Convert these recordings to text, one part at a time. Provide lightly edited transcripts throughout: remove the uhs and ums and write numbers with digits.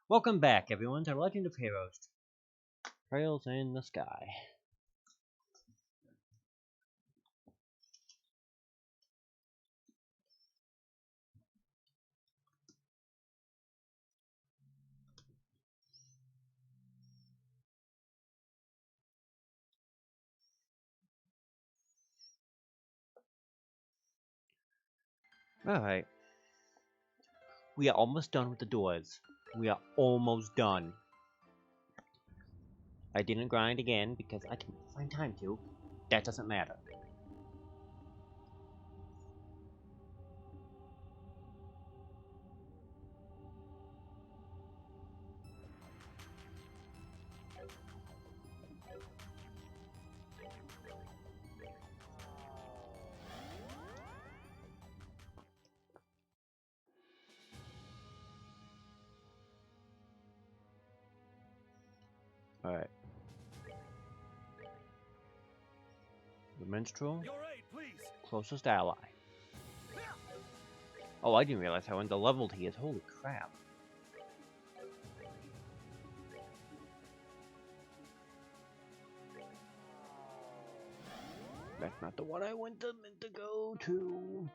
Welcome back, everyone, to Legend of Heroes: Trails in the Sky. Alright, we are almost done with the doors. We are almost done. I didn't grind again because I didn't find time to. That doesn't matter. Alright. The minstrel, closest ally. Oh, I didn't realize how underleveled he is. Holy crap. That's not the one I meant to go to.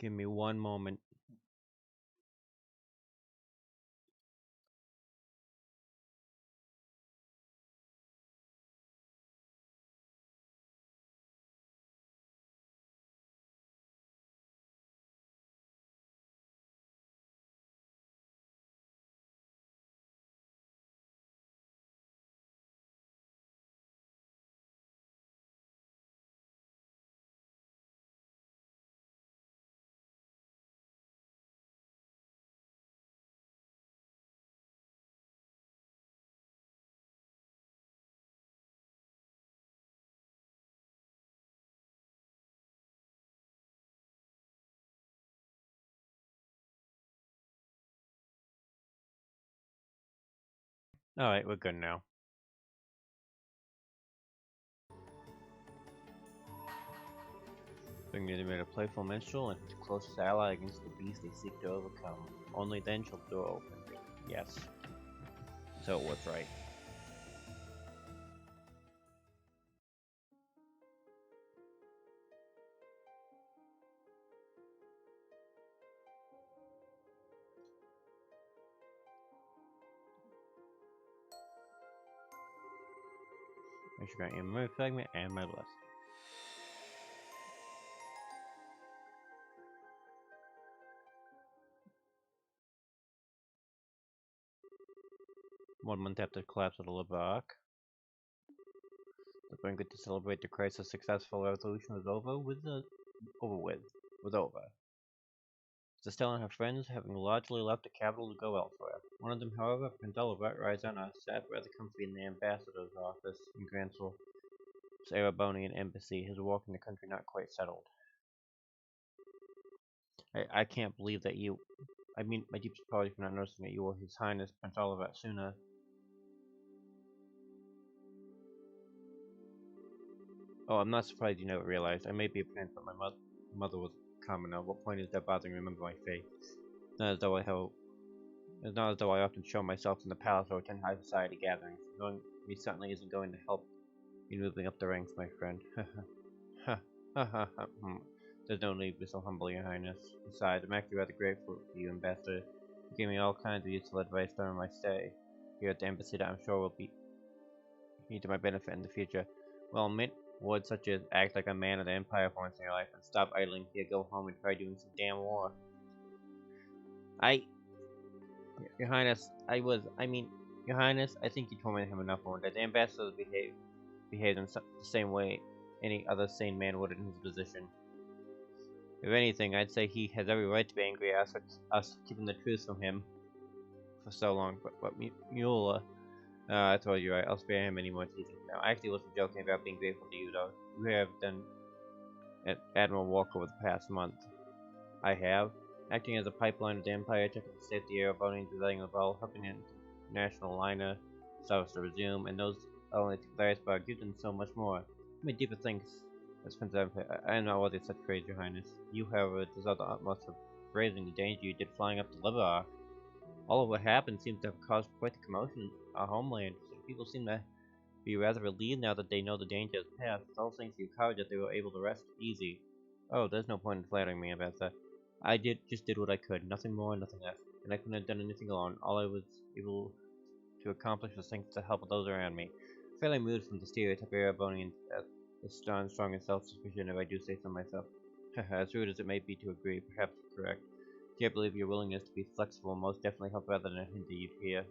Give me one moment. Alright, we're good now. Bring the made a playful minstrel and his closest ally against the beast they seek to overcome. Only then shall the door open. Yes. So it was right. I should grant you my fragment and my blessing. One month after the collapse of the Levac, the banquet to celebrate the Christ's successful revolution was over. Estelle and her friends having largely left the capital to go elsewhere. One of them, however, Pandela Ryzana, sat rather comfy in the ambassador's office in Gransel's Erebonian embassy, his walk in the country not quite settled. I can't believe that you. I mean, my deepest apology for not noticing that you were His Highness Prince Oliver sooner. Oh, I'm not surprised you never realized. I may be a prince, but my mother was a commoner. What point is that bothering? Remember my faith. Not as though I have. It's not as though I often show myself in the palace or attend high society gatherings. Knowing me certainly isn't going to help you moving up the ranks, my friend. Ha ha ha ha. There's no need to be so humble, Your Highness. Besides, I'm actually rather grateful for you, Ambassador. You gave me all kinds of useful advice during my stay here at the embassy that I'm sure will be to my benefit in the future. Well, mint words such as act like a man of the Empire for once in your life and stop idling here, go home and try doing some damn war. Your Highness, Your Highness, I think you tormented him enough for that. The ambassador behaved in the same way any other sane man would in his position. If anything, I'd say he has every right to be angry at us keeping the truth from him for so long. But Mueller, I told you right, I'll spare him any more teasing now. I actually wasn't joking about being grateful to you, though. You have done Admiral Walker over the past month. I have. Acting as a pipeline of the Empire, checking the state of the Erebonians, residing in Val, helping the international liner service to resume, and those only to Clarisbar give them so much more. I made deeper things as Prince of Empire. I am not worthy of such praise, Your Highness. You, however, deserve the utmost for braving the danger you did flying up to Liverark. All of what happened seems to have caused quite the commotion in our homeland. Some people seem to be rather relieved now that they know the danger has passed. It's all thanks to your courage that they were able to rest easy. Oh, there's no point in flattering me about that. I just did what I could, nothing more, nothing less, and I couldn't have done anything alone. All I was able to accomplish was thanks to the help of those around me. Fairly moved from the stereotype Erebonians as strong and self-sufficient, if I do say so myself. As rude as it may be to agree, perhaps you're correct. Can't believe your willingness to be flexible most definitely helped rather than hinder you here.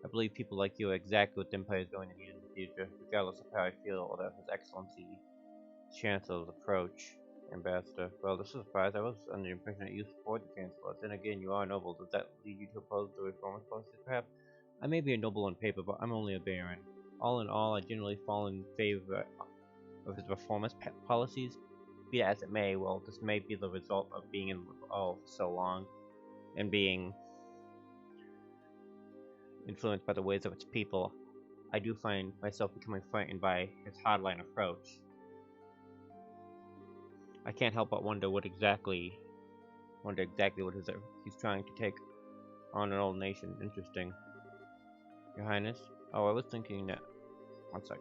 I believe people like you are exactly what the Empire is going to need in the future, regardless of how I feel about His Excellency Chancellor's approach. Ambassador. Well, this is a surprise. I was under the impression that you support the Chancellor. Then again, you are a noble. Does that lead you to oppose the reformist policies, perhaps? I may be a noble on paper, but I'm only a baron. All in all, I generally fall in favor of his reformist policies. Be that as it may, well, this may be the result of being in Laval for so long, and being influenced by the ways of its people. I do find myself becoming frightened by his hardline approach. I can't help but wonder exactly what he's trying to take on an old nation. Interesting. Your Highness? Oh, I was thinking that. One sec.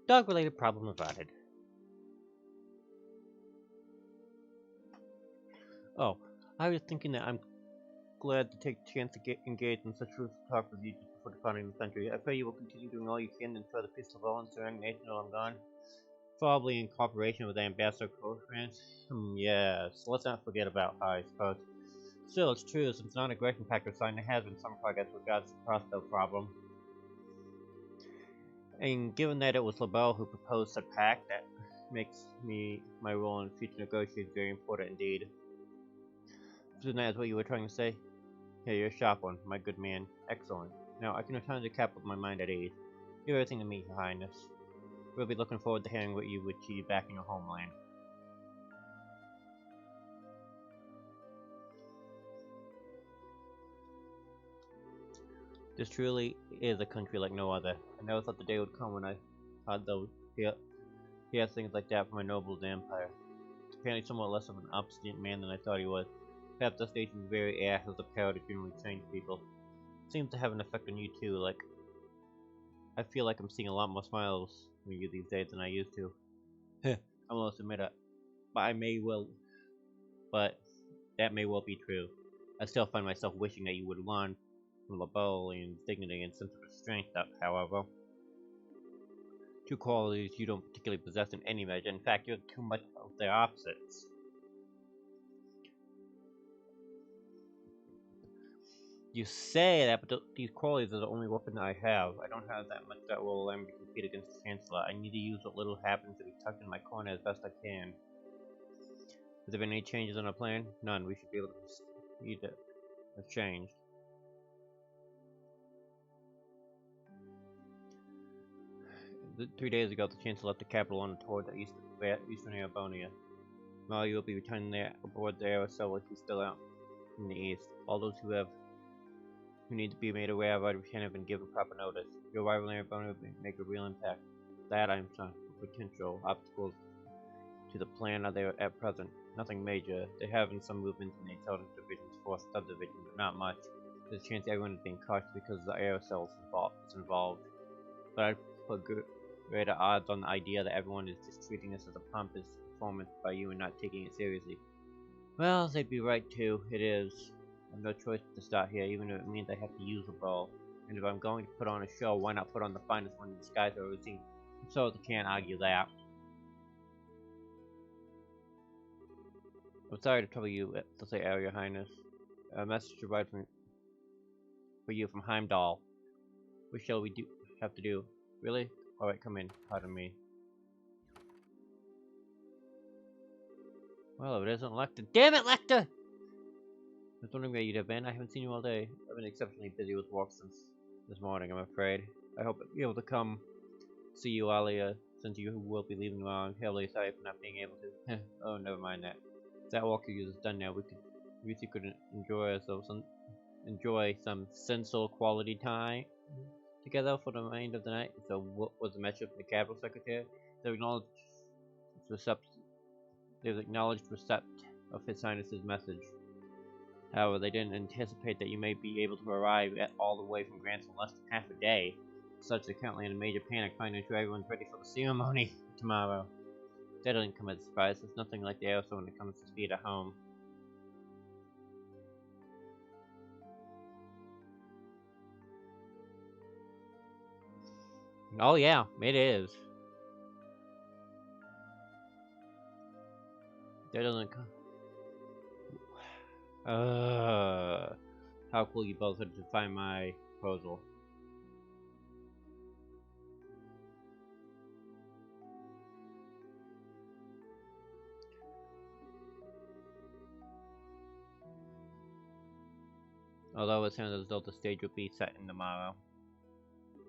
Dog-related problem averted. Oh, I was thinking that I'm glad to take the chance to get engaged in such fruitful talk with you just before departing the country. I pray you will continue doing all you can to ensure the peace of all and surrounding nation while I'm gone. Probably in cooperation with Ambassador Cochran. Yes, let's not forget about her, I suppose. Still, it's true, since non-aggression pact was signed, there has been some progress with regards to the crossbow problem. And given that it was LaBelle who proposed the pact, that makes my role in future negotiations very important indeed. So that is what you were trying to say? Here, you're a sharp one, my good man. Excellent. Now, I can return to the capital with my mind at ease. You have everything to meet, Your Highness. We'll be looking forward to hearing what you achieve back in your homeland. This truly is a country like no other. I never thought the day would come when I thought they'll hear He has things like that from a noble's empire. Apparently somewhat less of an obstinate man than I thought he was. Perhaps the station's very ass has the power to generally change people. Seems to have an effect on you too, like... I feel like I'm seeing a lot more smiles from you these days than I used to. I almost admit it. But that may well be true. I still find myself wishing that you would learn from Labolian's dignity and sense of restraint, however. Two qualities you don't particularly possess in any measure. In fact, you're too much of their opposites. You say that, but these qualities are the only weapon I have. I don't have that much that will allow me to compete against the Chancellor. I need to use what little happens to be tucked in my corner as best I can. Has there been any changes on our plan? None. We should be able to proceed it. Has changed. 3 days ago, the Chancellor left the capital on a tour to eastern Erebonia. Now you will be returning there aboard the Aerosol while he's still out in the east. All those who need to be made aware of our return have been given proper notice. Your arrival in Erebonia will make a real impact. That I'm sorry. Potential obstacles to the plan are there at present. Nothing major. They're having some movement in the intelligence division's 4th subdivision, but not much. There's a chance everyone is being cautious because the Aerosol is involved. But I'd put greater odds on the idea that everyone is just treating this as a pompous performance by you and not taking it seriously. Well, they'd be right too. It is. I have no choice to start here, even if it means I have to use a bow. And if I'm going to put on a show, why not put on the finest one in the skies I've ever seen? So they can't argue that. I'm sorry to trouble you, to say, Your Highness. A message arrived for you from Heimdall. What shall we have to do? Really? Alright, come in. Pardon me. Well, if it isn't Lecter. Damn it, Lecter! I was wondering where you'd have been. I haven't seen you all day. I've been exceptionally busy with work since this morning, I'm afraid. I hope I'll be able to come see you, Alia, since you will be leaving tomorrow. I'm terribly sorry for not being able to. Oh, never mind that. That walk of yours is done now. We could enjoy some sensual quality time together for the remainder of the night. So, what was the message from the capital secretary? They've acknowledged receipt of His Highness's message. However, they didn't anticipate that you may be able to arrive all the way from Grants in less than half a day. Such, they're currently in a major panic, trying to ensure everyone's ready for the ceremony tomorrow. That doesn't come as a surprise. It's nothing like the Aerosol when it comes to speed at home. Oh yeah, it is. That doesn't come. How cool you both had to find my proposal. Although it sounds as though the stage will be set in tomorrow.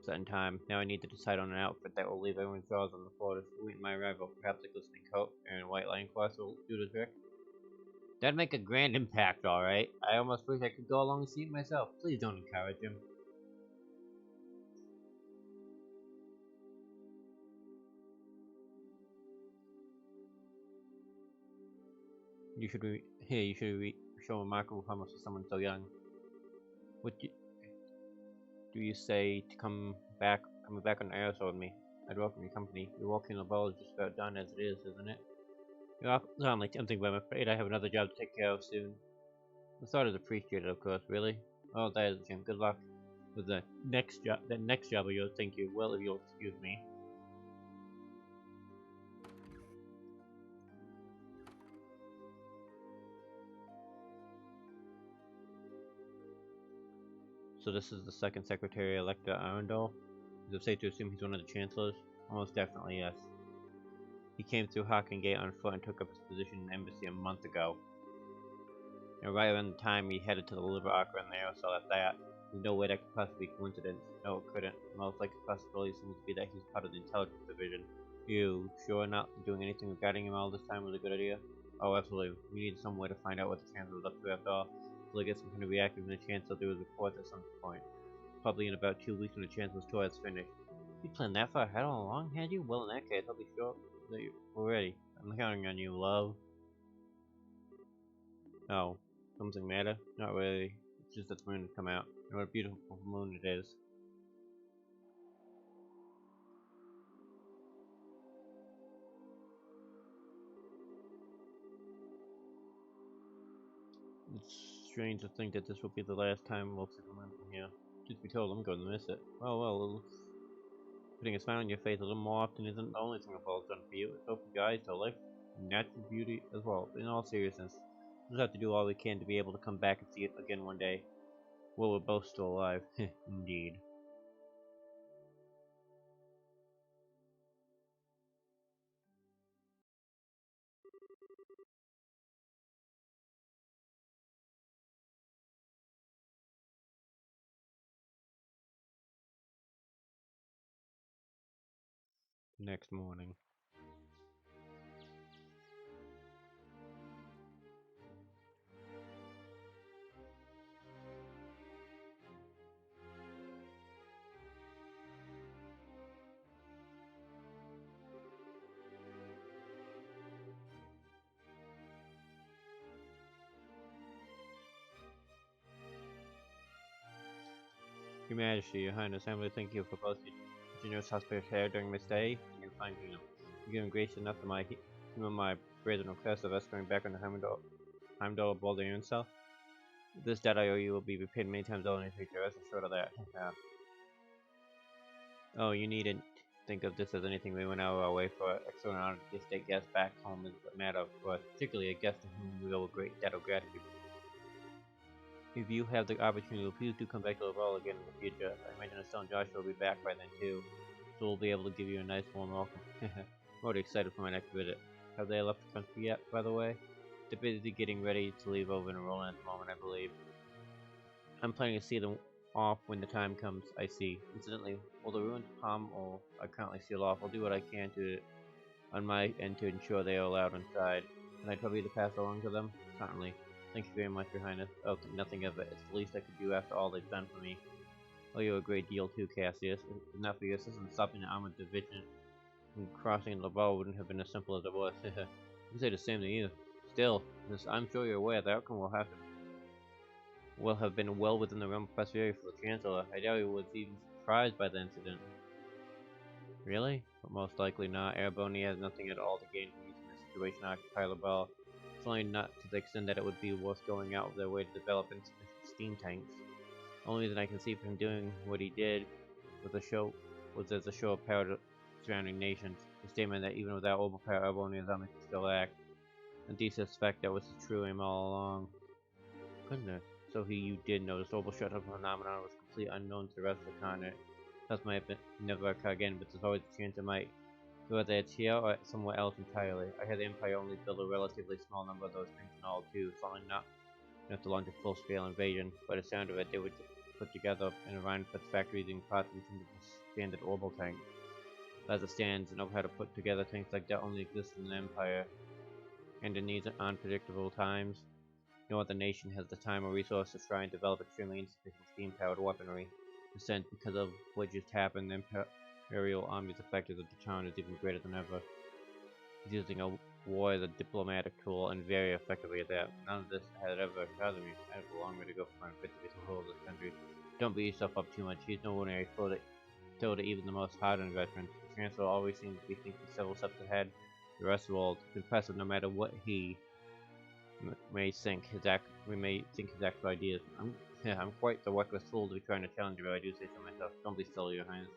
Set in time. Now I need to decide on an outfit that will leave everyone's jaws on the floor to sweeten my arrival. Perhaps a glistening coat and a white lining cloth will do the trick. That'd make a grand impact, alright. I almost wish I could go along and see it myself. Please don't encourage him. You should show remarkable promise to someone so young. What do you say to coming back on Aerosol with me? I'd welcome your company. Your walking in the ball is just about done as it is, isn't it? You're certainly tempting, but I'm afraid I have another job to take care of soon. The thought is appreciated, of course, really. Oh, that is a shame. Good luck with the next job. That next job of yours, thank you. Well, if you'll excuse me. So this is the second secretary, Lecter Arundel. Is it safe to assume he's one of the chancellors? Almost definitely, yes. He came through Hawking Gate on foot and took up his position in the embassy a month ago. And right around the time he headed to the liver Akra and the Aerosol at that. There's no way that could possibly be coincidence. No, it couldn't. The most likely possibility seems to be that he's part of the intelligence division. You sure not doing anything regarding him all this time was a good idea? Oh, absolutely. We need some way to find out what the Chancellor was up to after all. So I guess I'm going to be active in the Chancellor do his report at some point. Probably in about 2 weeks when the Chancellor's tour is finished. You planned that far ahead all along, had you? Well, in that case, I'll be sure that we're ready. I'm counting on you, love. Oh, something matter? Not really. It's just that the moon has come out. And what a beautiful moon it is. It's strange to think that this will be the last time we'll see the moon from here. Truth be told, I'm going to miss it. Well, putting a smile on your face a little more often isn't the only thing the fall's done for you. It's opened your eyes to life and natural beauty as well. In all seriousness, we'll have to do all we can to be able to come back and see it again one day. Well, we're both still alive. Indeed. Next morning. Your Majesty, Your Highness, I humbly thank you for both your generous hospitality during my stay and your fine kingdom. You've given grace enough to my brazen request of escorting back on the Heimdall Baldur himself. This debt I owe you will be repaid many times over in the future, rest assured of that. Oh, you needn't think of this as anything we went out of our way for. External honor to state guests back home is a matter of course, particularly a guest to whom we owe a great debt of gratitude. If you have the opportunity, please do come back to the ball again in the future. I imagine Estelle and Joshua will be back by then too, so we'll be able to give you a nice warm welcome. I'm already excited for my next visit. Have they left the country yet, by the way? They're busy getting ready to leave over in Roland at the moment, I believe. I'm planning to see them off when the time comes, I see. Incidentally, while the ruined palm are currently sealed off, I'll do what I can to on my end to ensure they are allowed inside. Can I trouble you to pass along to them? Certainly. Thank you very much, Your Highness. Oh, nothing of it. It's the least I could do after all they've done for me. Oh, you a great deal too, Cassius. If not for your assistance stopping the armored division from crossing the ball wouldn't have been as simple as it was. I can say the same to you. Still, as I'm sure you're aware, the outcome will have been well within the realm of possibility for the Chancellor. I doubt he was even surprised by the incident. Really? But most likely not. Erebony has nothing at all to gain from using the situation to occupy Labelle. It's only not to the extent that it would be worth going out of their way to develop insufficient steam tanks. Only reason I can see for him doing what he did was as a show of power to surrounding nations. The statement that even without overpower, Erebonia's army could still act. And I suspect that was the true aim all along. Goodness. So you did know this global shutdown phenomenon was completely unknown to the rest of the continent. Thus might never occur again, but there's always a chance it might. Whether it's here or somewhere else entirely. I had the Empire only build a relatively small number of those things in all too, so I'm not enough to launch a full-scale invasion. By the sound of it, they would put together an environment for factories and parts into standard orbital tanks. As it stands, know how to put together tanks like that only exists in the Empire, and in these unpredictable times, no other nation has the time or resources to try and develop extremely insufficient steam-powered weaponry. The sense because of what just happened, the Imperial Army's effectiveness at the town is even greater than ever. He's using a war as a diplomatic tool, and very effectively at that. None of this had ever occurred to me. I have a long way to go for my fit to be the whole of this country. Don't beat yourself up too much. He's no ordinary foe to even the most hardened veterans. The Chancellor always seems to be thinking several steps ahead. The rest of the world is impressive no matter what he we may think his actual ideas. I'm quite the reckless fool to be trying to challenge you, but I do say so myself. Don't be silly, Your Highness.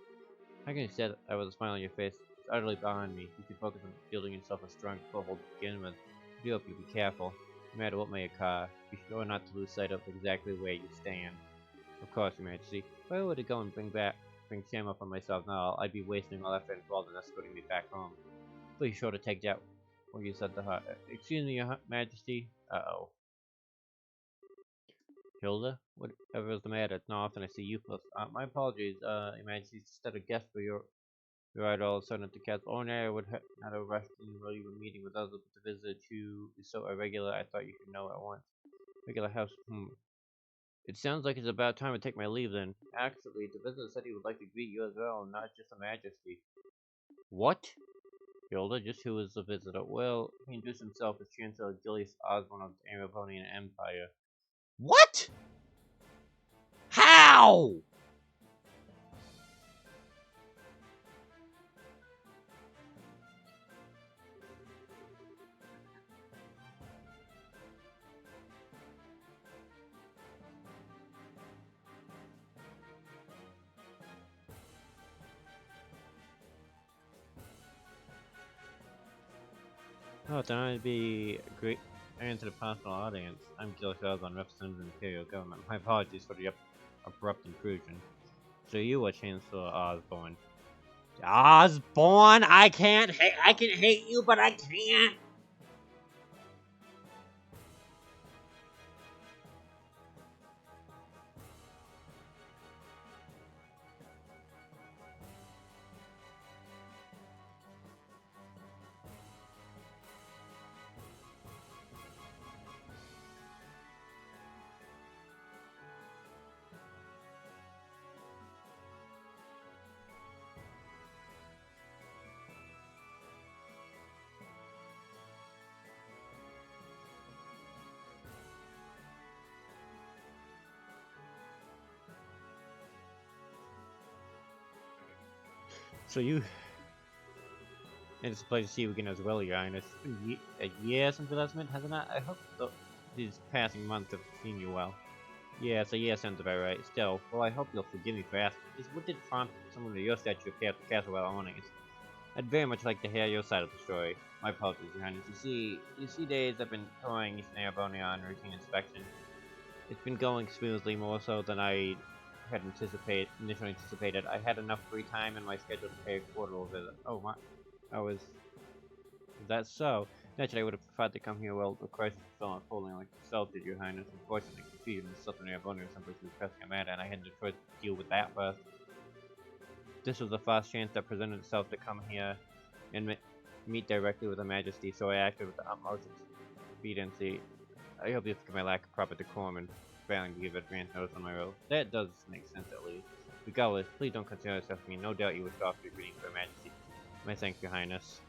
How can you say that with a smile on your face? It's utterly behind me. You should focus on building yourself a strong foothold to begin with. I do hope you be careful. No matter what may occur, be sure not to lose sight of exactly where you stand. Of course, Your Majesty. If I were to go and bring shame upon myself now, I'd be wasting all effort involved in escorting me back home. Be sure to take that what you said to her. Excuse me, Your Majesty. Uh-oh. Hilda? Whatever is the matter? It's not often I see you plus. My apologies, Your Majesty. Just had a guest for your right all of a sudden at the castle. Ordinarily, I would not have rushed in while you were meeting with others, but the visit to is so irregular, I thought you should know at once. Regular house. It sounds like it's about time to take my leave then. Actually, the visitor said he would like to greet you as well, not just Her Majesty. What? Gilda, just who was the visitor? Well, he introduced himself as Chancellor Julius Osborne of the Amazonian Empire. What? How? Oh, then I'd be great. To the personal audience. I'm Julius Osborne, representing the Imperial Government. My apologies for the abrupt intrusion. So you are Chancellor Osborne. Osborne, I can hate you, but I can't. So you. And it's a pleasure to see you again as well, Your Highness. It's been a year since we last met, hasn't it? I hope these passing months have seen you well. Yes, a year sounds about right. Still, well, I hope you'll forgive me for asking. Just what did prompt someone to your statue appear at the castle while owning it? I'd very much like to hear your side of the story. My apologies, Your Highness. You see, days I've been touring Eastern Arabonia on routine inspection. It's been going smoothly, more so than I had initially anticipated. I had enough free time in my schedule to pay a quarterly visit. Oh my, is that so? Naturally, I would have preferred to come here while the crisis was still unfolding like yourself did, Your Highness. Unfortunately, confusion in Southern Arabonia was simply too pressing a matter, and I had to try to deal with that first. This was the first chance that presented itself to come here and meet directly with Her Majesty, so I acted with the utmost expediency. I hope you forgive my lack of proper decorum and failing to give advance notice on my role. That does make sense at least. Regardless, please don't consider yourself me. No doubt you wish to offer your greetings to Her Majesty. My thanks, Your Highness.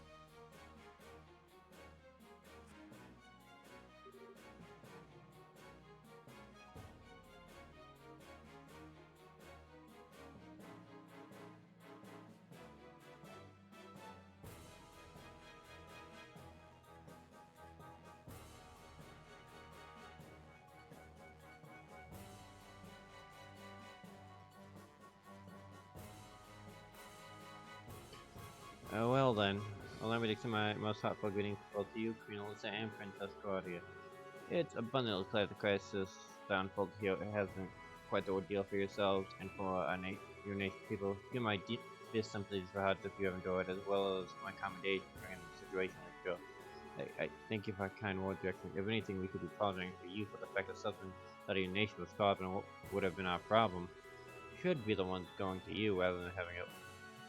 Well then, allow me to extend my most heartfelt greetings both to you, Queen Alyssa, and Princess Claudia. It's abundantly clear the crisis that unfolded here has been quite the ordeal for yourselves and for your nation people. You my deepest sympathies for how if you have endured, as well as my commendation during the situation like sure. I thank you for your kind words, Your Excellency. If anything, we could be apologizing for you for the fact that something that your nation was caused and what would have been our problem. Should be the ones going to you rather than having it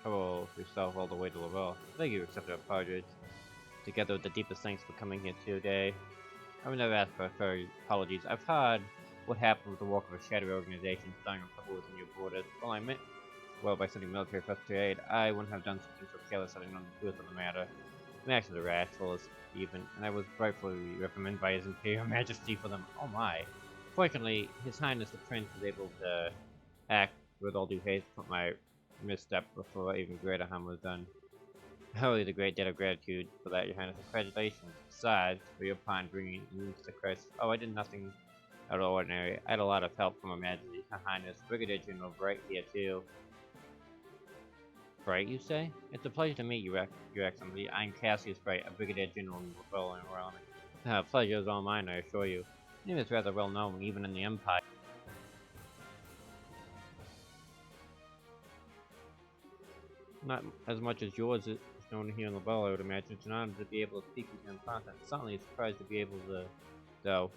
trouble yourself all the way to Laval. Thank you, accept our apologies. Together with the deepest thanks for coming here today. I would never ask for apologies. I've heard what happened with the work of a shadowy organization starting a couple within your borders. Well, I meant well by sending military first to aid. I wouldn't have done something so careless having known the truth of the matter. My actions are rash, fullest even, and I was rightfully reprimanded by His Imperial Majesty for them. Oh my. Fortunately, His Highness the Prince was able to act with all due haste to put my misstep before even greater harm was done. I owe you the great debt of gratitude for that, Your Highness. Congratulations. Besides, for your part in bringing news to Christ. Oh, I did nothing out of ordinary. I had a lot of help from Her Majesty, Her Highness, Brigadier General Bright here too. Bright, you say? It's a pleasure to meet you, Your Excellency. I'm Cassius Bright, a Brigadier General in the Royal Army. Pleasure is all mine, I assure you. Your name is rather well known, even in the Empire. Not as much as yours is known here in Laval, I would imagine. It's an honor to be able to speak with you in person. Certainly a surprise to be able to, though.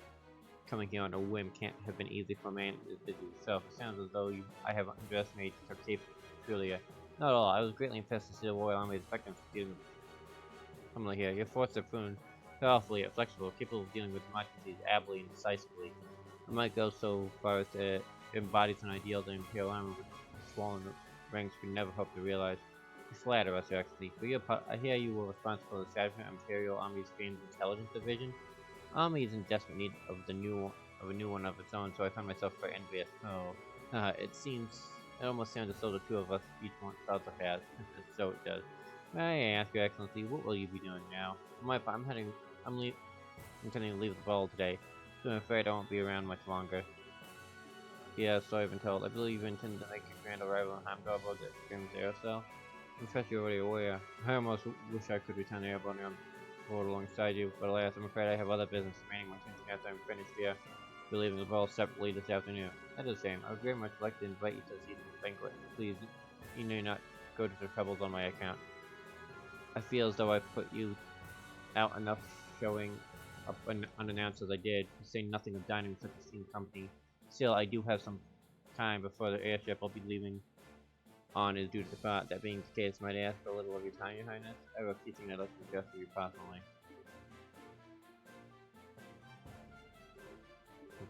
Coming here on a whim can't have been easy for a man as busy as yourself. It sounds as though I have underestimated your capability. Not at all. I was greatly impressed to see the Royal Army's effectiveness dealing with here. Your forces have proven powerfully yet flexible, capable of dealing with emergencies ably and decisively. I might go so far as to embody an ideal the Imperial Army with swollen ranks could never hope to realize. flatter us, Your Excellency. I hear you were responsible for the establishment of Imperial Army's famed intelligence division. Army is in desperate need of a new one of its own, so I found myself quite envious. Oh, it almost sounds as though the two of us each want thoughts of has. So it does. May I ask, Your Excellency, what will you be doing now? For my part, I'm intending to leave the ball today, so I'm afraid I won't be around much longer. Yeah, so I've been told. I believe you intend to make your grand arrival in Hamdar about the Grim's Aerosol. I'm sure you're already aware. I almost wish I could return the airborne on board alongside you, but alas, I'm afraid I have other business remaining my attention after I'm finished here. We're leaving the ball separately this afternoon. That is a shame. I would very much like to invite you to see the banquet. Please, you need not go to the troubles on my account. I feel as though I put you out enough showing up unannounced as I did, to say nothing of dining with such a esteemed company. Still, I do have some time before the airship I'll be leaving on is due to depart. That being the case, might I ask for a little of your time, Your Highness? I have a few things I'd like to discuss with you personally.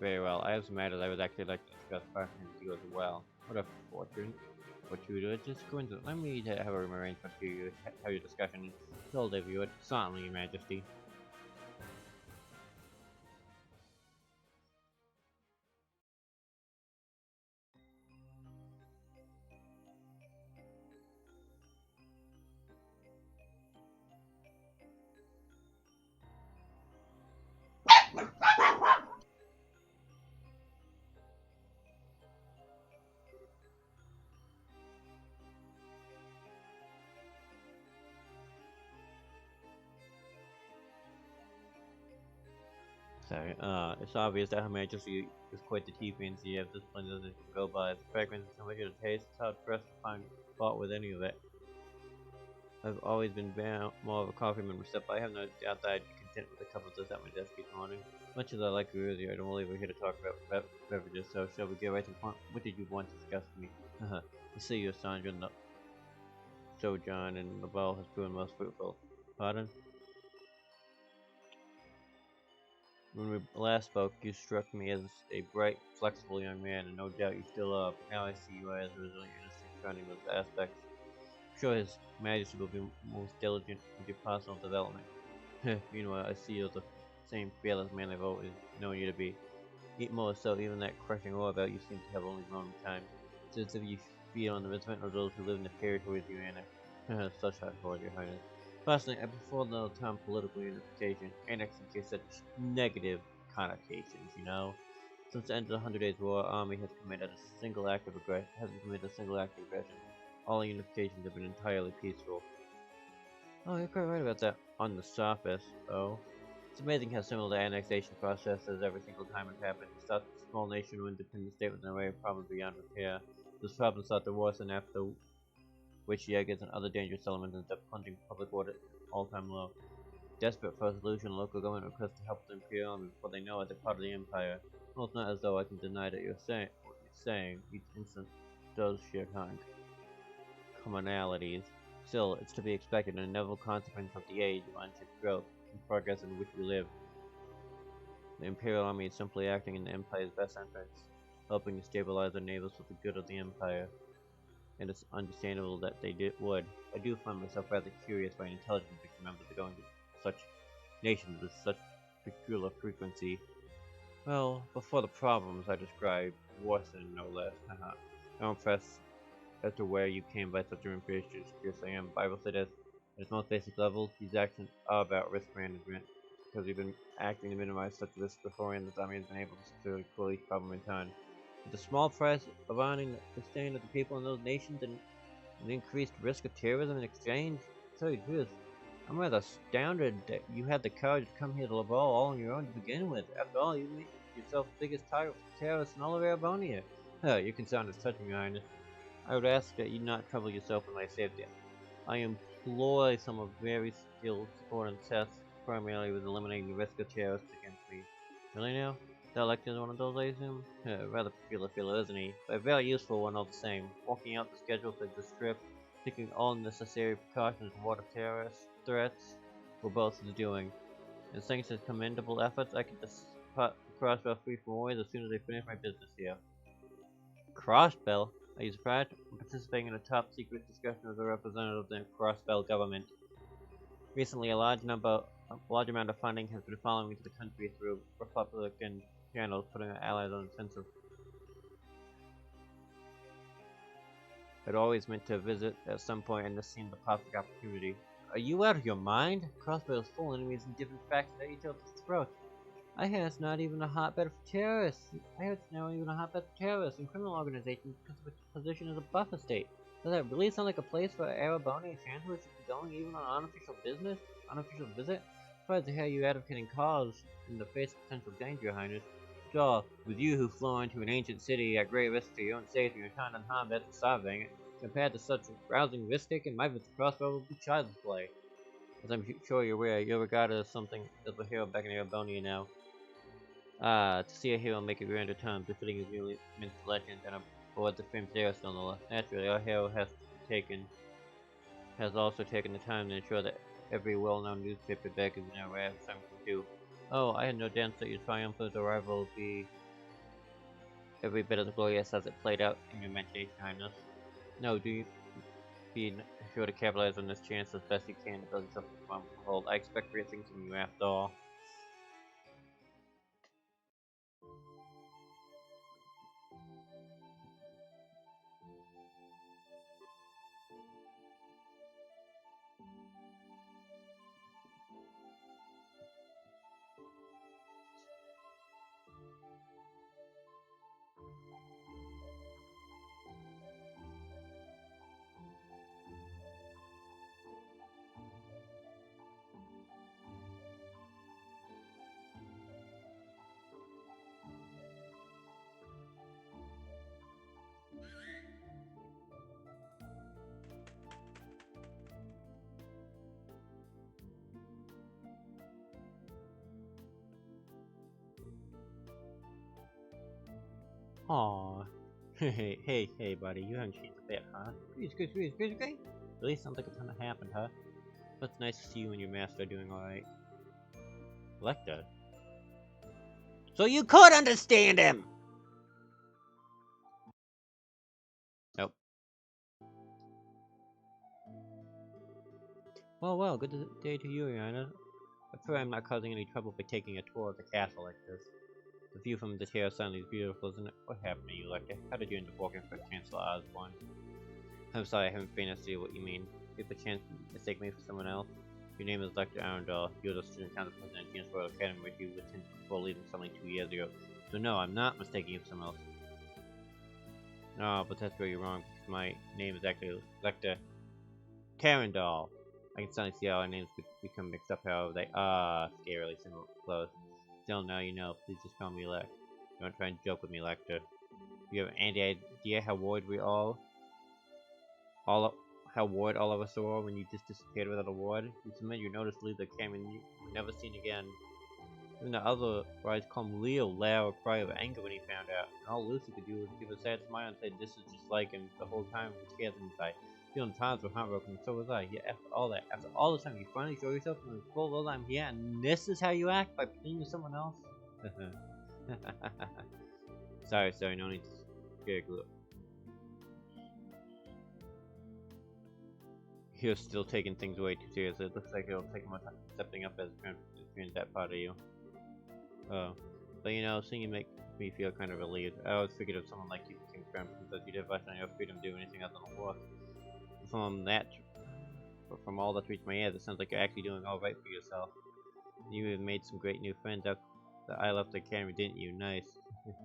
Very well. I have some matters I would actually like to discuss personally with you as well. What a fortuitous coincidence. Let me have a room arrangement for you to have your discussion. Still debut it. Certainly, Your Majesty. Sorry, it's obvious that Her Majesty is quite the tea fancy of discipline as it can go by. The fragrance is so much of the taste, it's hard pressed to find fault with any of it. I've always been more of a coffeeman myself, but I have no doubt that I'd be content with a cup of this at my desk each morning. Much as I like you earlier, I don't believe we're here to talk about beverages, so shall we get right to the point? What did you want to discuss with me? I see your Sandra and the Sojourn and the ball has proven most fruitful. Pardon? When we last spoke, you struck me as a bright, flexible young man, and no doubt you still are, but now I see you as resilient and surrounding those aspects. I'm sure His Majesty will be most diligent with your personal development. Meanwhile, I see you as the same fearless man I've always known you to be. More so, even that crushing awe about you seems to have only grown with time. It's as if you feel on the resentment of those who live in the territories you enter. Such high forward, Your Highness. Personally, I prefer the term political unification. Annexing has such negative connotations, you know? Since the end of the 100 Days War, our army has committed a single act of aggression. All unifications have been entirely peaceful. Oh, you're quite right about that on the surface, though. It's amazing how similar the annexation process is every single time it happens. Such a small nation or independent state with an array of problems beyond repair. Those problems start to worsen after which Jaegers and other dangerous elements end up plunging public order at all-time low. Desperate for a solution, local government requests to help the Imperial Army before they know it, they're part of the Empire. Well, it's not as though I can deny that what you're saying. Each instance does share commonalities. Still, it's to be expected, an inevitable consequence of the age of unchecked growth and progress in which we live. The Imperial Army is simply acting in the Empire's best interests, helping to stabilize their neighbors for the good of the Empire. And it's understandable that they would. I do find myself rather curious why intelligence members are going to such nations with such peculiar frequency. Well, before the problems I described worsen, no less. I'm impressed as to where you came by such an ambitious I am. Bible said at its most basic level, these actions are about risk management, because we've been acting to minimize such risks beforehand that army has been able to securely pull each problem in time. With the small price of earning the stand of the people in those nations and an increased risk of terrorism in exchange, to tell you the truth, I'm rather astounded that you had the courage to come here to Laval all on your own to begin with. After all, you made yourself the biggest target for terrorists in all of Arabonia. Your concern is touching, Your Highness. I would ask that you not trouble yourself with my safety. I employ some of very skilled support and tests, primarily with eliminating the risk of terrorists against me. Really now? Dialect is one of those, I assume? Rather peculiar fellow, isn't he? But a very useful one all the same. Walking out the schedule for this trip, taking all necessary precautions to ward off terrorist threats, we're both doing. And thanks to commendable efforts, I can just put Crossbell free from worries as soon as I finish my business here. Crossbell? Are you surprised? I'm participating in a top-secret discussion with a representative of the Crossbell government. Recently, a large amount of funding has been following me to the country through Republican channels, putting our allies on defensive. I'd always meant to visit at some point and this seemed the perfect opportunity. Are you out of your mind? Crossbell is full of enemies and different factions at each other's throats. I hear it's not even a hotbed for terrorists. I hear it's not even a hotbed for terrorists and criminal organizations because of its position as a buffer state. Does that really sound like a place for Ereboni Chancellor should be going even on unofficial business? Unofficial visit? Surprised to hear you advocating cause in the face of potential danger, Your Highness. Sure, with you who flew into an ancient city at great risk to your own safety and returned unharmed after surveying it, compared to such rousing risk-taking, my visit to Crossbow will be child's play. As I'm sure you're aware, you're regarded as something as a hero back in Erebonia now. To see a hero make a grand return, befitting his newly minted legend, and aboard the famed Zero no less. Naturally, our hero has also taken the time to ensure that every well-known newspaper back is now aware of something too. Oh, I had no doubt that your triumphant arrival will be every bit as glorious as it played out in your imagination, Highness. No, do you be sure to capitalize on this chance as best you can to build yourself a strong hold. I expect great things from you after all. Aww. Hey, buddy, you haven't changed a bit, huh? Great. Really sounds like a ton happened, huh? But it's nice to see you and your master doing alright. Lecter? So you could understand him! Nope. Well, good day to you, Yana. I pray I'm not causing any trouble by taking a tour of the castle like this. The view from the terrace certainly is beautiful, isn't it? What happened to you, Lecter? How did you end up working for Chancellor Osborne? I'm sorry, I haven't been able to see what you mean. If a chance mistake me for someone else. Your name is Dr. Arundel. You're the student council president of Chancellor Royal Academy, where you attended before leaving only 2 years ago. So no, I'm not mistaking you for someone else. No, but that's where you're wrong, because my name is actually Lecter Carindal. I can suddenly see how our names become mixed up, however they are scarily similar close. Still, now you know. Please just call me Lec. Don't try and joke with me, Lecter. Do you have any idea how worried we how worried all of us were when you just disappeared without a word? You submit your notice to leave the camp and you were never seen again. Even the other rides called Leo let out a cry of anger when he found out, and all Lucy could do was give a sad smile and say this is just like him. The whole time he was scared inside. Feeling times were heartbroken, so was I. Yet after all the time, you finally show yourself in the full world I'm here, and this is how you act by pretending to someone else? Sorry, no need to giggle. He was still taking things way too seriously. It looks like it'll take more time stepping up as that part of you. Oh. But you know, seeing you make me feel kind of relieved. I always figured if someone like you became Crown Princess, you'd have less on your freedom to do anything other than work. From all that's reached my ears, it sounds like you're actually doing alright for yourself. You have made some great new friends out that I left the academy, didn't you? Nice.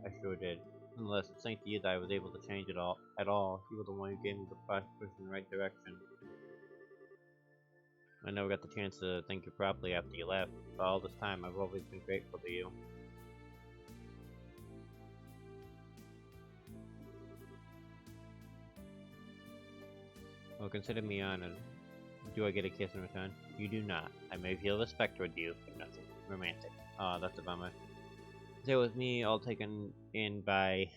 I sure did. Nonetheless, it's thanks to you that I was able to change it all at all. You were the one who gave me the push in the right direction. I never got the chance to thank you properly after you left, but all this time I've always been grateful to you. Well, consider me honored. Do I get a kiss in return? You do not. I may feel respect toward you, but nothing romantic. Oh, that's a bummer. There was me all taken in by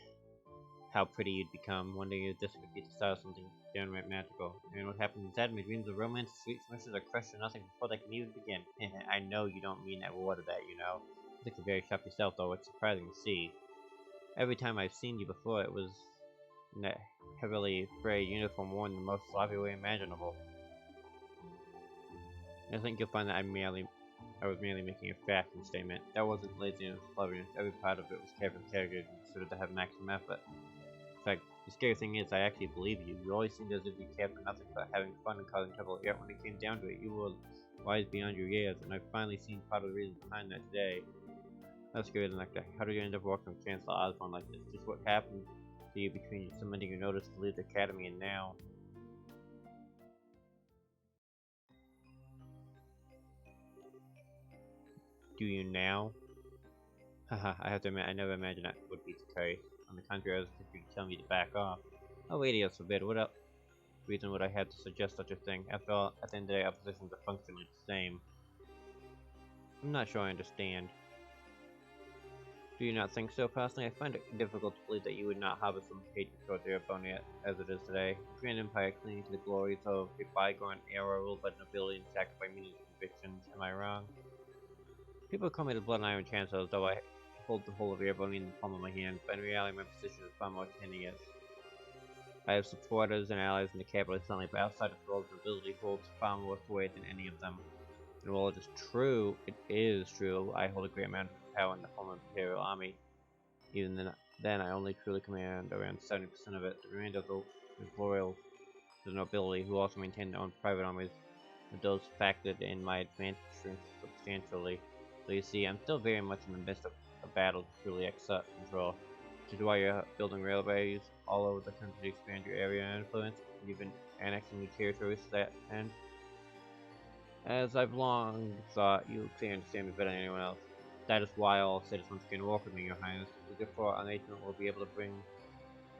how pretty you'd become. One day you just could be the start of something downright magical. And what happens inside my dreams of romance, sweet smushes are crushed to nothing before they can even begin. I know you don't mean that word of that, you know. You think you're very sharp yourself, though. It's surprising to see. Every time I've seen you before, it was in that heavily frayed uniform worn in the most sloppy way imaginable. I think you'll find that I was merely making a fashion statement. That wasn't laziness or cleverness. Every part of it was carefully targeted and considered to have maximum effort. In fact, the scary thing is, I actually believe you. You always seemed as if you cared for nothing but having fun and causing trouble. Yet when it came down to it, you were wise beyond your years, and I've finally seen part of the reason behind that today. That's good, Electra. How did you end up working with Chancellor Osborne like this? Just what happened to you between submitting your notice to leave the Academy and now? Do you now? Haha, I have to admit, I never imagined that would be the case. On the contrary, I was expecting you to tell me to back off. Oh, idiots forbid. What else reason would I have to suggest such a thing? After all, at the end of the day, our positions are functionally the same. I'm not sure I understand. Do you not think so? Personally, I find it difficult to believe that you would not harbor some hatred towards Erebonia as it is today. The Grand Empire clinging to the glories of a bygone era ruled by nobility and sacked by means of convictions. Am I wrong? People call me the Blood and Iron Chancellor, though I hold the whole of Erebonia in the palm of my hand, but in reality my position is far more tenuous. I have supporters and allies in the capital certainly, but outside of the world, nobility holds far more sway than any of them. And while it is true, I hold a great amount of power in the form of Imperial Army. Even then I only truly command around 70% of it. The remainder is loyal to the nobility, who also maintain their own private armies, with those factored in my advantage substantially. So you see, I'm still very much in the midst of a battle to truly exert control. Which is why you're building railways all over the country to expand your area and influence, and you've been annexing new territories to that end. As I've long thought, you clearly understand me better than anyone else. That is why all citizens can walk with me, Your Highness. Therefore, our nation will be able to bring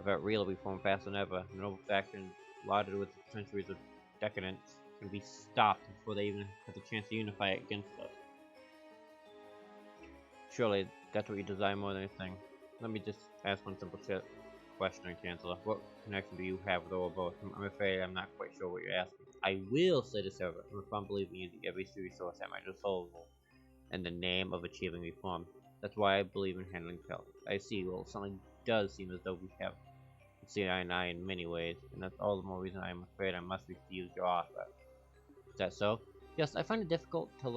about real reform faster than ever. The noble faction, lauded with centuries of decadence, can be stopped before they even have the chance to unify against us. Surely, that's what you desire more than anything. Let me just ask one simple question, Chancellor. What connection do you have with Ouroboros? I'm afraid I'm not quite sure what you're asking. I will say this, however, I'm a firm believer in using every resource at my disposal in the name of achieving reform. That's why I believe in handling pelts. I see, well, something does seem as though we have seen eye and eye in many ways, and that's all the more reason I'm afraid I must refuse your offer. Is that so? Yes, I find it difficult to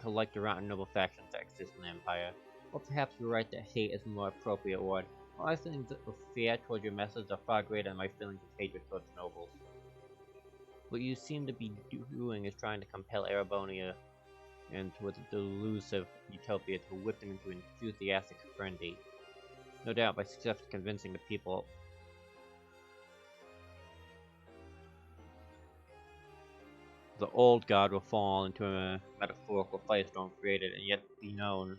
like the rotten noble factions that exist in the Empire. Or perhaps you're right that hate is a more appropriate word. My feelings of fear toward your methods are far greater than my feelings of hatred towards nobles. What you seem to be doing is trying to compel Erebonia into a delusive utopia to whip them into enthusiastic frenzy. No doubt by successfully convincing the people the old god will fall into a metaphorical firestorm created and yet be known.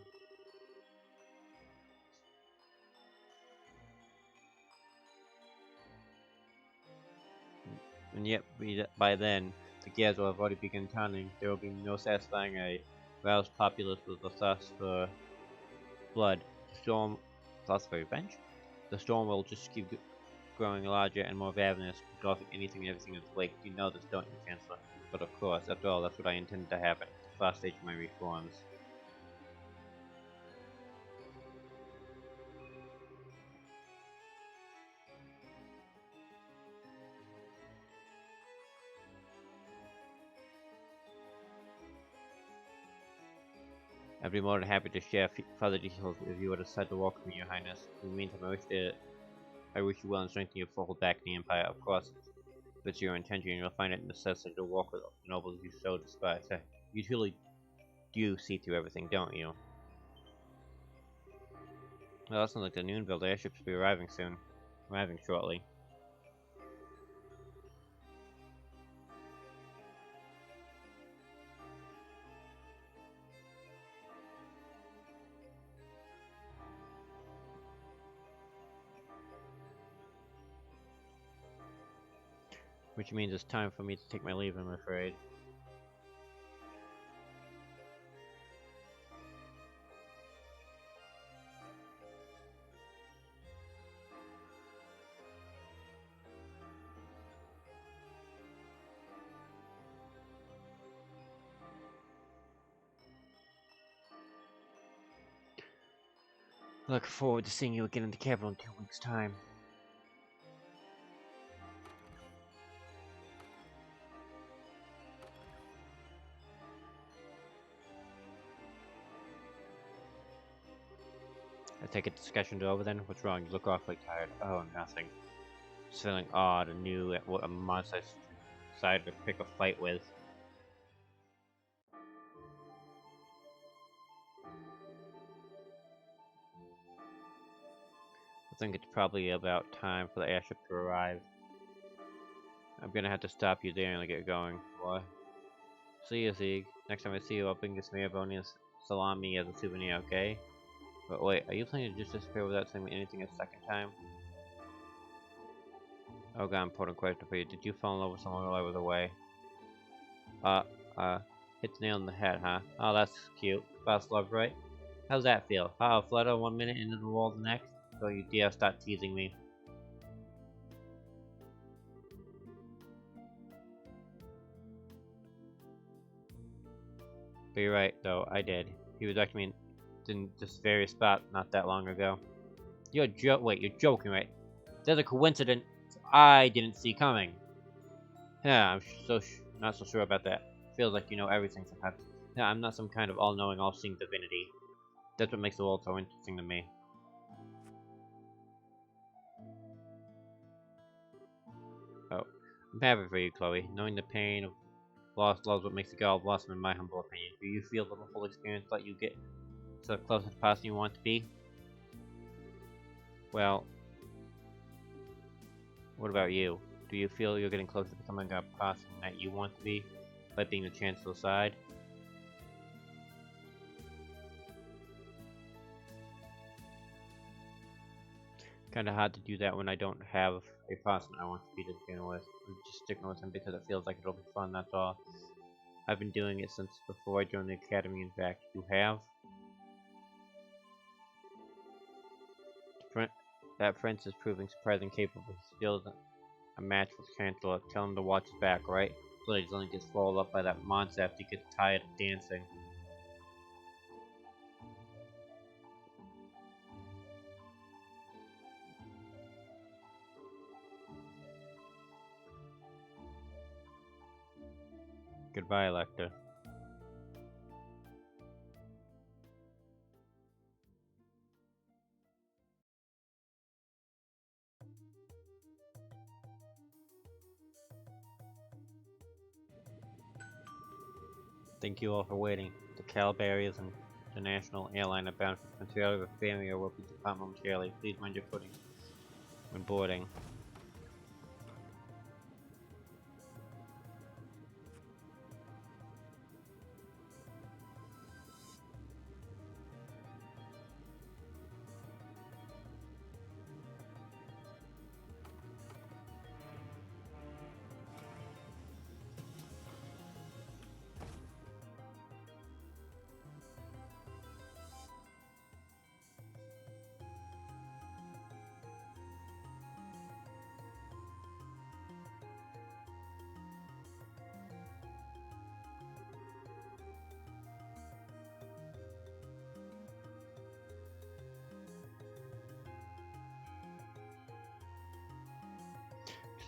And yet, by then, the gears will have already begun turning. There will be no satisfying a roused populace with a thirst for blood. Thirst for revenge? The storm will just keep growing larger and more ravenous, engulfing anything and everything in its wake. You know this, don't you, Chancellor? But of course, after all, that's what I intended to happen. The first stage of my reforms. I'd be more than happy to share further details if you were to decide to walk with me, Your Highness. In the meantime, I wish you well and strengthen your foothold back in the Empire. Of course, if it's your intention, you'll find it necessary to walk with the nobles you so despise. You truly do see through everything, don't you? Well, that sounds like the Noonville. The airship should be arriving soon. Arriving shortly. Which means it's time for me to take my leave, I'm afraid. Look forward to seeing you again in the capital in 2 weeks' time. I take it discussion's over then? What's wrong? You look awfully tired. Oh, nothing. Just feeling odd and new at what a monster I decided to pick a fight with. I think it's probably about time for the airship to arrive. I'm gonna have to stop you there and get going. What? See you, Zeke. Next time I see you, I'll bring you some airborne salami as a souvenir, okay? But wait, are you planning to just disappear without saying anything a second time? Oh god, important question for you. Did you fall in love with someone while I was away? Hit the nail on the head, huh? Oh, that's cute. Fast love, right? How's that feel? Oh, flutter 1 minute into the wall the next? So you dare start teasing me. But you're right, though, I did. He was actually in this very spot not that long ago. You're joking, right? There's a coincidence I didn't see coming. Yeah, I'm not so sure about that. Feels like you know everything sometimes. Yeah, I'm not some kind of all-knowing, all-seeing divinity. That's what makes the world so interesting to me. Oh, I'm happy for you, Chloe. Knowing the pain of lost love is what makes a girl blossom, in my humble opinion. Do you feel the full experience that you get to the closest person you want to be? Well, what about you? Do you feel you're getting closer to becoming a person that you want to be by being the Chancellor's side? Kinda hard to do that when I don't have a person I want to be to begin with. I'm just sticking with him because it feels like it'll be fun, that's all. I've been doing it since before I joined the academy, in fact. You have? That Prince is proving surprisingly capable. He still isn't a match for the Chancellor. Tell him to watch his back, right? So that he doesn't get swallowed up by that monster after he gets tired of dancing. Goodbye, Lecter. Thank you all for waiting. The Calabarias and International Airline are bound for Montreal with Famia will be depart momentarily. Please mind your footing when boarding.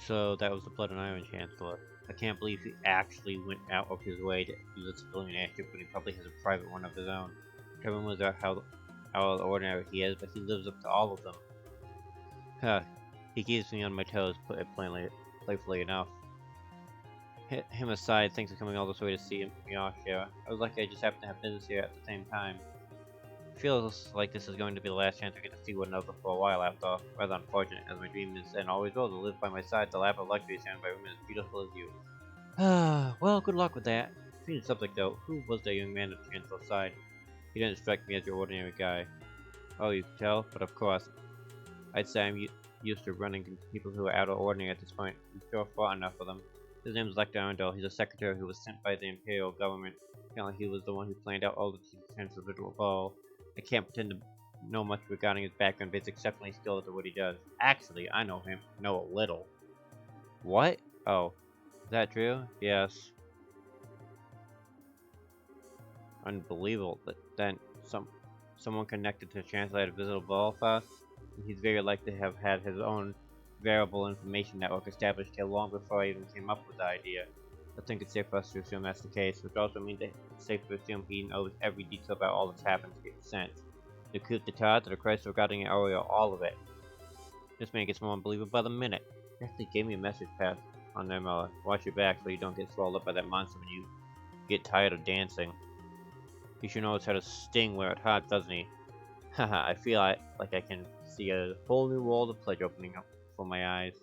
So that was the Blood and Iron Chancellor. I can't believe he actually went out of his way to use a civilian airship when he probably has a private one of his own. Everyone was out how ordinary he is, but he lives up to all of them. Huh. He keeps me on my toes, put it playfully enough. Him aside, thanks for coming all this way to see me off here. I was lucky I just happened to have business here at the same time. Feels like this is going to be the last chance I get to see one another for a while after all. Rather unfortunate, as my dream is and always will to live by my side to lap of luxury surrounded by women as beautiful as you. Well, good luck with that. Speaking of subject though, who was that young man at the Chancellor's side? He didn't strike me as your ordinary guy. Oh, you can tell? But of course, I'd say I'm used to running into people who are out of ordinary at this point. I'm sure fought enough of them. His name is Lecter Arundel. He's a secretary who was sent by the Imperial government. Apparently he was the one who planned out all the Chancellor's ritual ball. I can't pretend to know much regarding his background, but he's exceptionally skilled at what he does. Actually, I know him. Know a little. What? Oh. Is that true? Yes. Unbelievable, but then someone connected to translate a visible Volfa, and he's very likely to have had his own variable information network established here long before I even came up with the idea. I think it's safe for us to assume that's the case, which also means that it's safe to assume he knows every detail about all that's happened to get sent. The coup d'etat, to the crisis regarding Aria, all of it. This man gets more unbelievable by the minute. He actually gave me a message pass on them, watch your back so you don't get swallowed up by that monster when you get tired of dancing. He sure knows how to sting where it hurts, doesn't he? Haha, I feel like I can see a whole new world of pleasure opening up before my eyes.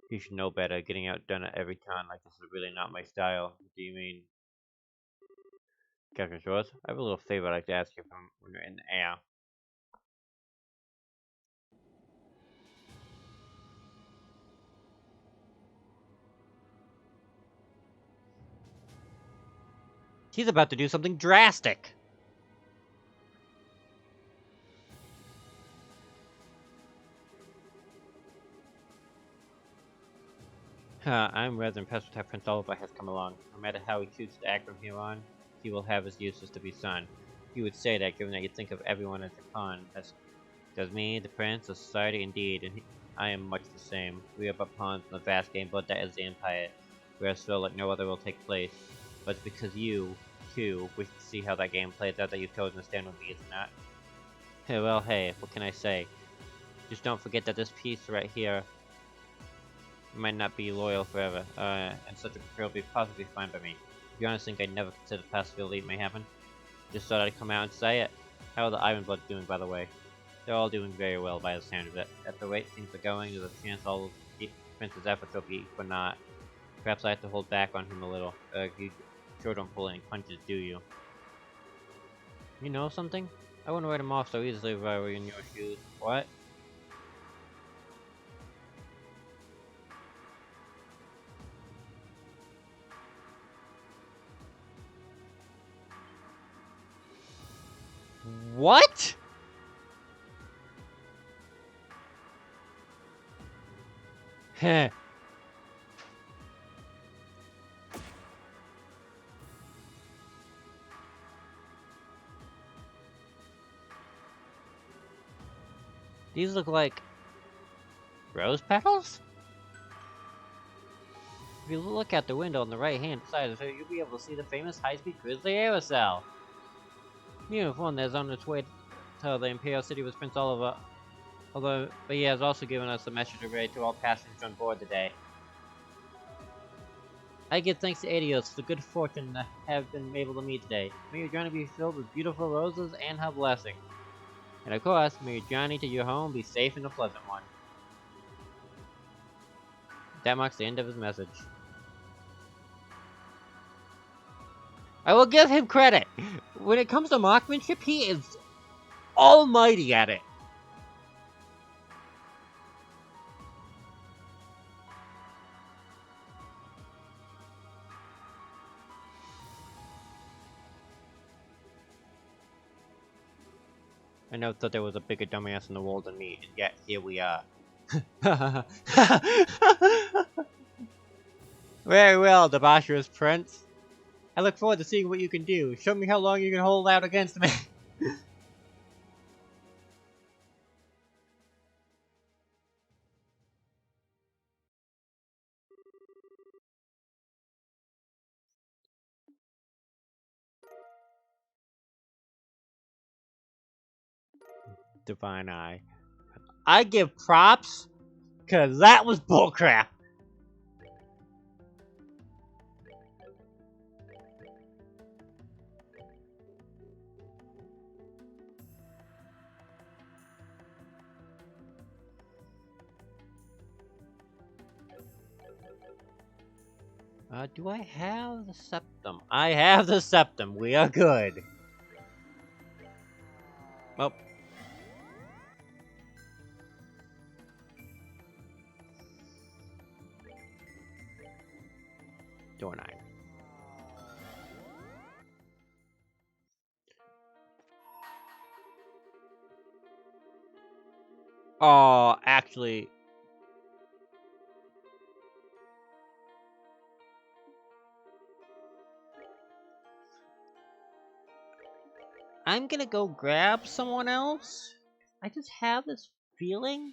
He should know better. Getting outdone at every turn like this is really not my style. Do you mean... Captain Shores? I have a little favor I'd like to ask you from when you're in the air. He's about to do something drastic. I'm rather impressed with how Prince Oliver has come along. No matter how he chooses to act from here on, he will have his uses to be son. You would say that, given that you think of everyone as a pawn, as does me, the prince, the society, indeed, and I am much the same. We are but pawns in the vast game, but that is the Empire, where a spell like no other will take place. But it's because you, too, wish to see how that game plays out that you've chosen to stand with me, is it not? Hey, well, hey, what can I say? Just don't forget that this piece right here might not be loyal forever, and such a betrayal would be possibly fine by me. To be honest, I think I never considered the possibility it may happen. Just thought I'd come out and say it. How are the Ironbloods doing, by the way? They're all doing very well by the sound of it. At the rate things are going, there's a chance all of the Prince's efforts will be for naught. Perhaps I have to hold back on him a little. You sure don't pull any punches, do you? You know something? I wouldn't write him off so easily if I were in your shoes. What? What? Heh. These look like rose petals? If you look out the window on the right hand side of it, you'll be able to see the famous high-speed Grizzly Aerosol. New one that's on its way to the Imperial City with Prince Oliver. But he has also given us a message to relay to all passengers on board today. I give thanks to Adios for the good fortune to have been able to meet today. May your journey be filled with beautiful roses and her blessing. And of course, may your journey to your home be safe and a pleasant one. That marks the end of his message. I will give him credit. When it comes to marksmanship, he is almighty at it. I never thought there was a bigger dumbass in the world than me, and yet here we are. Very well, debaucherous prince. I look forward to seeing what you can do. Show me how long you can hold out against me. Divine Eye. I give props, cause that was bullcrap. Do I have the septum? I have the septum. We are good. Oh. Door 9. Oh, actually, I'm gonna go grab someone else. I just have this feeling.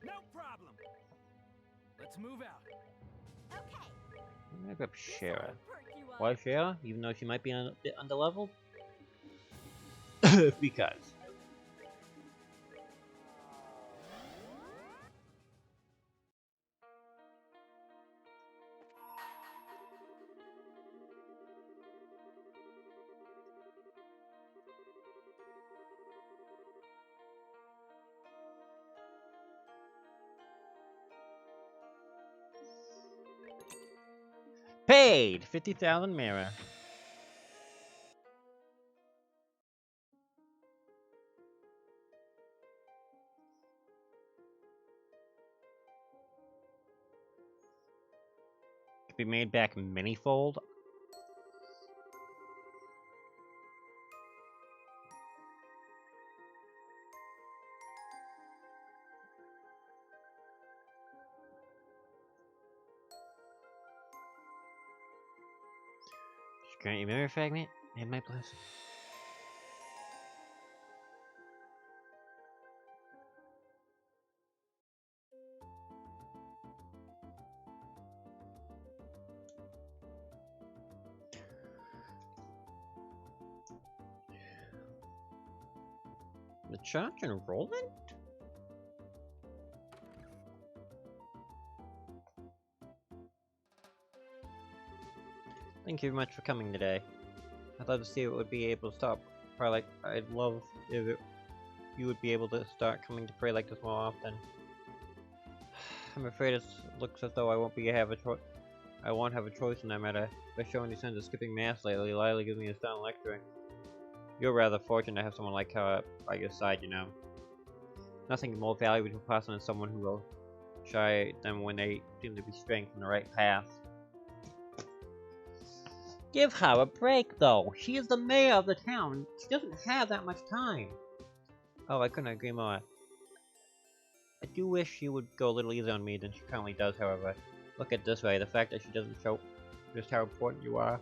No problem. Let's move out. Okay. I'm gonna grab This Shara. ought to perk you up. Why Shara? Even though she might be a bit underleveled? Because. Paid! 50,000 Mira. Could be made back manyfold. Grant your memory fragment and my blessing. The charge enrollment? Thank you very much for coming today. I'd love to see if it would be able to stop. Probably like, I'd love if you would be able to start coming to pray like this more often. I'm afraid it looks as though I won't have a choice. I won't have a choice in that matter. By showing these signs of skipping mass lately, Lila gives me a stern lecturing. You're rather fortunate to have someone like her by your side, you know. Nothing more valuable to a person than someone who will shy them when they seem to be straying from the right path. Give her a break, though. She is the mayor of the town. She doesn't have that much time. Oh, I couldn't agree more. I do wish she would go a little easier on me than she currently does, however. Look at it this way, the fact that she doesn't show just how important you are.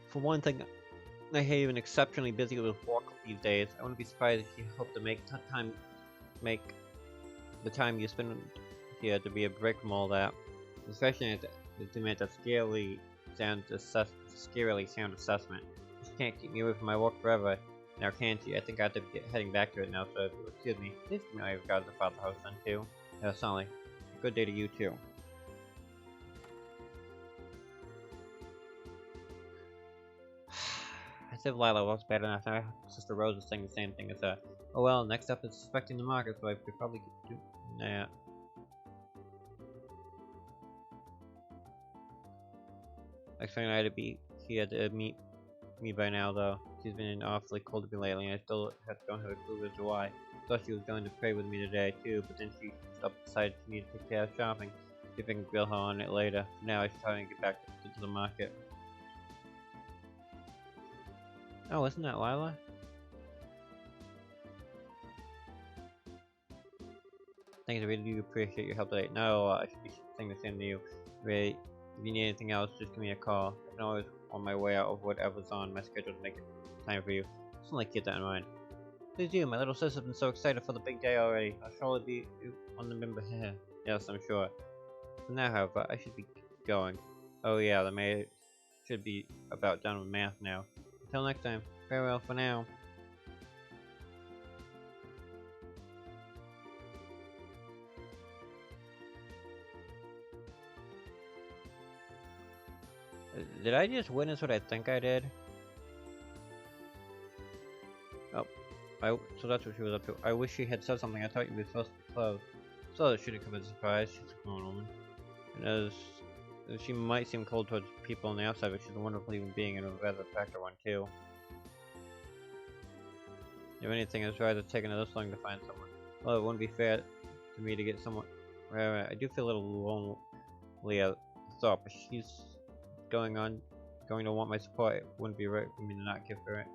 For one thing, I hate even exceptionally busy with work these days. I wouldn't be surprised if she hoped to make the time you spend here to be a break from all that. Especially to make a scarily sound assessment. She can't keep me away from my work forever. Now can she? I think I have to be heading back to it now, so excuse me. Please give me my regards to Father House then too. Yeah, certainly. Good day to you too. As if Lila was bad enough, now Sister Rose is saying the same thing as her. Oh well, next up is suspecting the market, so I could probably do that. Expecting I to be here to meet me by now, though. She's been awfully cold to me lately, and I still don't have a clue as to why. Thought she was going to pray with me today, too, but then she decided she needed to take care of shopping. See if I can grill her on it later. For now, I should try and get back to the market. Oh, isn't that Lila? Thanks, I really do appreciate your help today. No, I should be saying the same to you. Really, if you need anything else, just give me a call. I can always on my way out of whatever's on my schedule to make time for you. Just like keep that in mind. Please do, my little sister's been so excited for the big day already. I'll surely be on the member here. Yes, I'm sure. For now, however, I should be going. Oh yeah, the mayor should be about done with math now. Until next time, farewell for now. Did I just witness what I think I did? Oh, so that's what she was up to. I wish she had said something. I thought you were supposed to be close. So it shouldn't come as a surprise. She's a grown woman. And as she might seem cold towards people on the outside, but she's a wonderful human being and a rather attractive one too. If anything, it's rather taken this long to find someone. Well, it wouldn't be fair to me to get someone. Well, I do feel a little lonely at the thought, but she's going to want my support. It wouldn't be right for me to not give her it.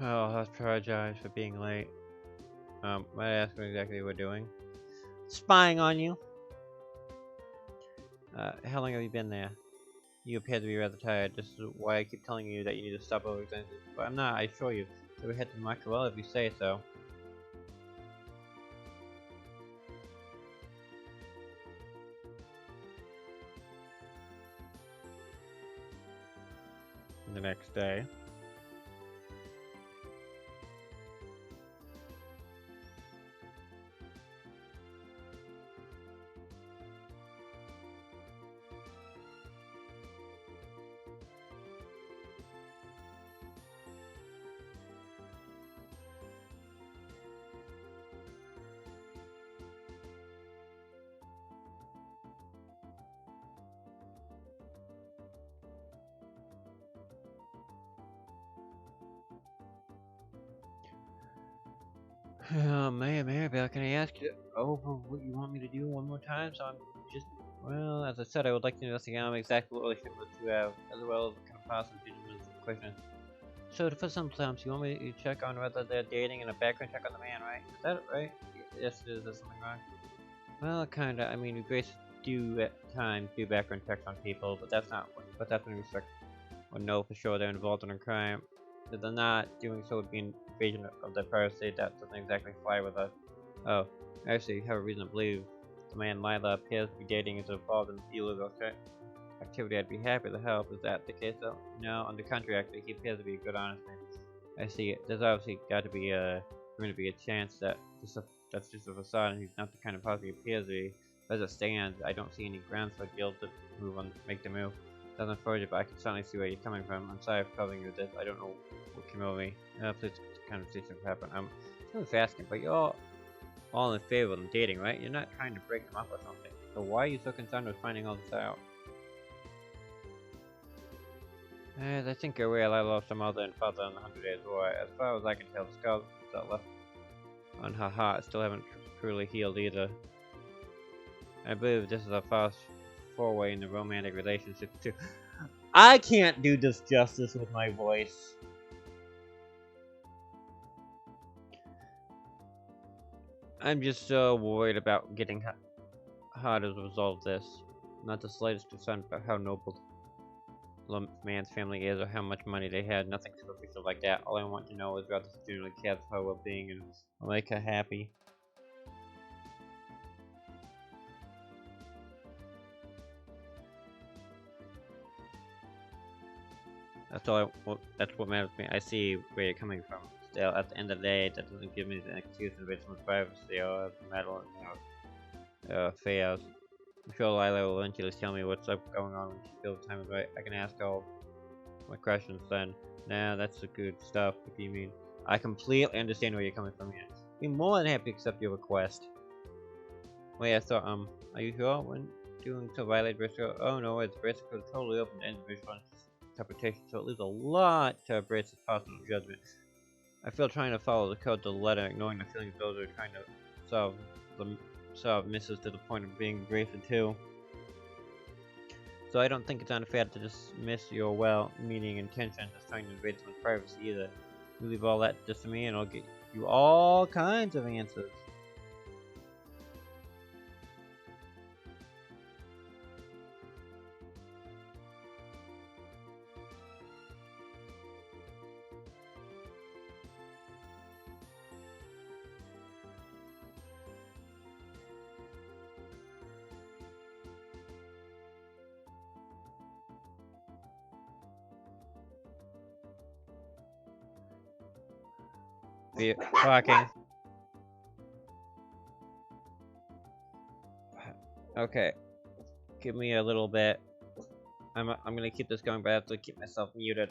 Oh, I apologize for being late. Might I ask what exactly we're doing? Spying on you. How long have you been there? You appear to be rather tired. This is why I keep telling you that you need to stop overexerting. But I'm not, I assure you. So we head to Macawell if you say so. The next day. Maribel, can I ask you over what you want me to do one more time? So I'm just, well, as I said, I would like to investigate exactly what relationship the two have, as well as the kind of possible question. So for some times, you want me to check on whether they're dating and a background check on the man, right? Is that right? Yes, is there something wrong? Well, kinda. I mean, we basically do at times do background checks on people, but that's not. But that's when we start or know for sure they're involved in a crime. If they're not, doing so would be an invasion of their privacy. That doesn't exactly fly with us. Oh, actually, you have a reason to believe the man Lila appears to be dating is involved in illegal activity. I'd be happy to help. Is that the case, though? No, on the contrary, actually, he appears to be a good, honest man. I see. There's obviously got to be going to be a chance that that's just a facade, and he's not the kind of person he appears to be. As it stands, I don't see any grounds for Gil to make the move. Doesn't unfortunate, but I can certainly see where you're coming from. I'm sorry for troubling you with this. I don't know what came over me. Please, conversation happen. I'm just asking, but you're all in favor of them dating, right? You're not trying to break them up or something. So why are you so concerned with finding all this out? As I think you're aware, I lost her mother and father in the 100 Days War. As far as I can tell, the scars that left on her heart still haven't truly healed either. I believe this is a fast foray in the romantic relationship too. I can't do this justice with my voice. I'm just so worried about getting hard as a result of this. Not the slightest concern about how noble the man's family is or how much money they had. Nothing superficial like that. All I want to know is about this genuinely care for her well-being and make her happy. That's what matters to me. I see where you're coming from. Still, at the end of the day, that doesn't give me an excuse to invade someone's privacy or as a matter of fails. I'm sure Lila will eventually tell me what's going on when she feels the time is right. I can ask all my questions then. Nah, that's the good stuff, if you mean. I completely understand where you're coming from here. I'd be more than happy to accept your request. Wait, I thought, are you sure when doing to violate Briscoe? Oh no, it's Briscoe totally open to individual interpretation, so it leaves a lot to embrace as possible judgment. I feel trying to follow the code to the letter, ignoring the feelings of those who are trying to solve misses to the point of being abrasive too. So I don't think it's unfair to dismiss your well-meaning intentions as trying to invade someone's privacy either. You leave all that just to me and I'll get you all kinds of answers. Be talking. Okay, give me a little bit. I'm gonna keep this going, but I have to keep myself muted.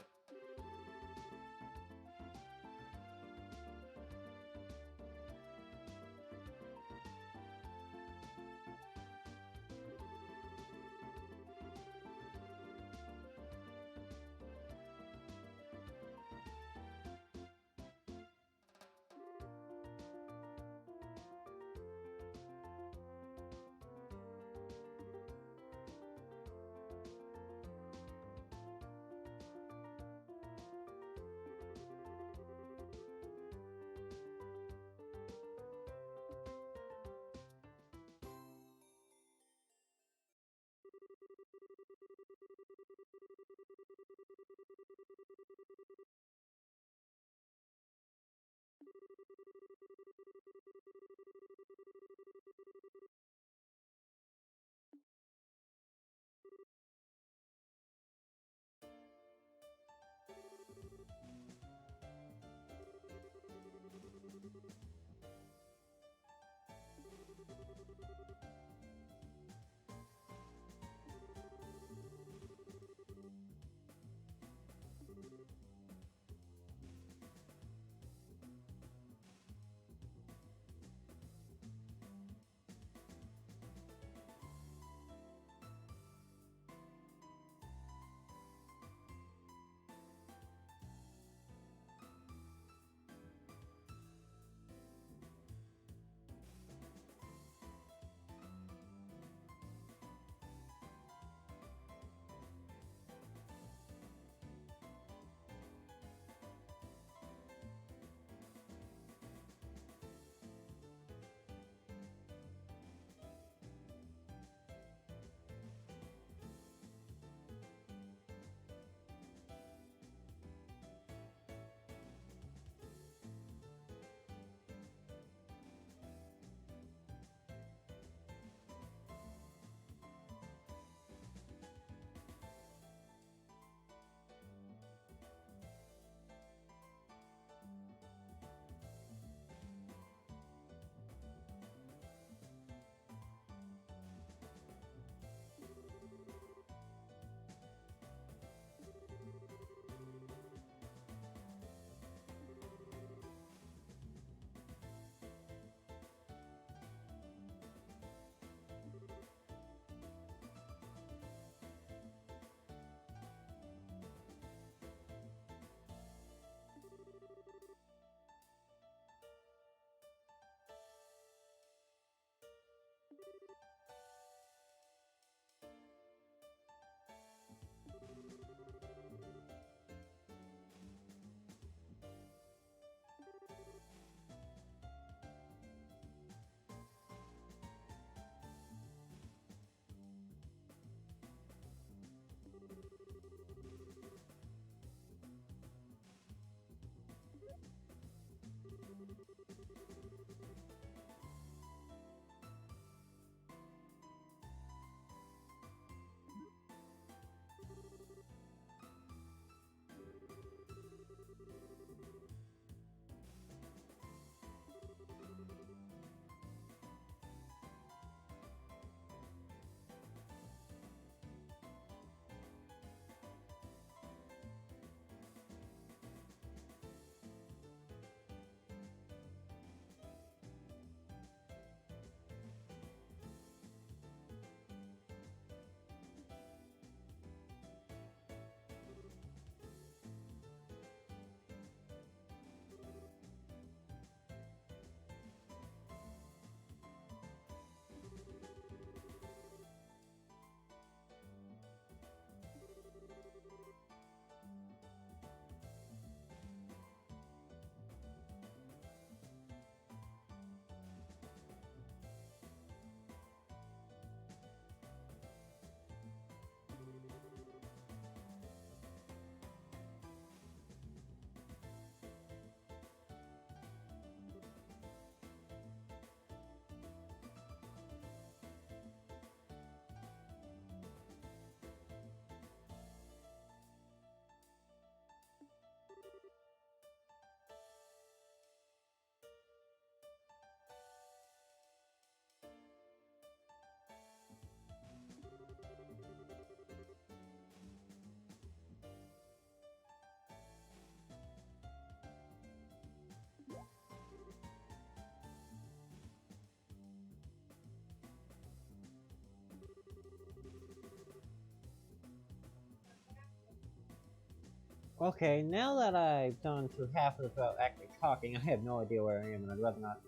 Okay, now that I've done to half of this without actually talking, I have no idea where I am, and I'd rather not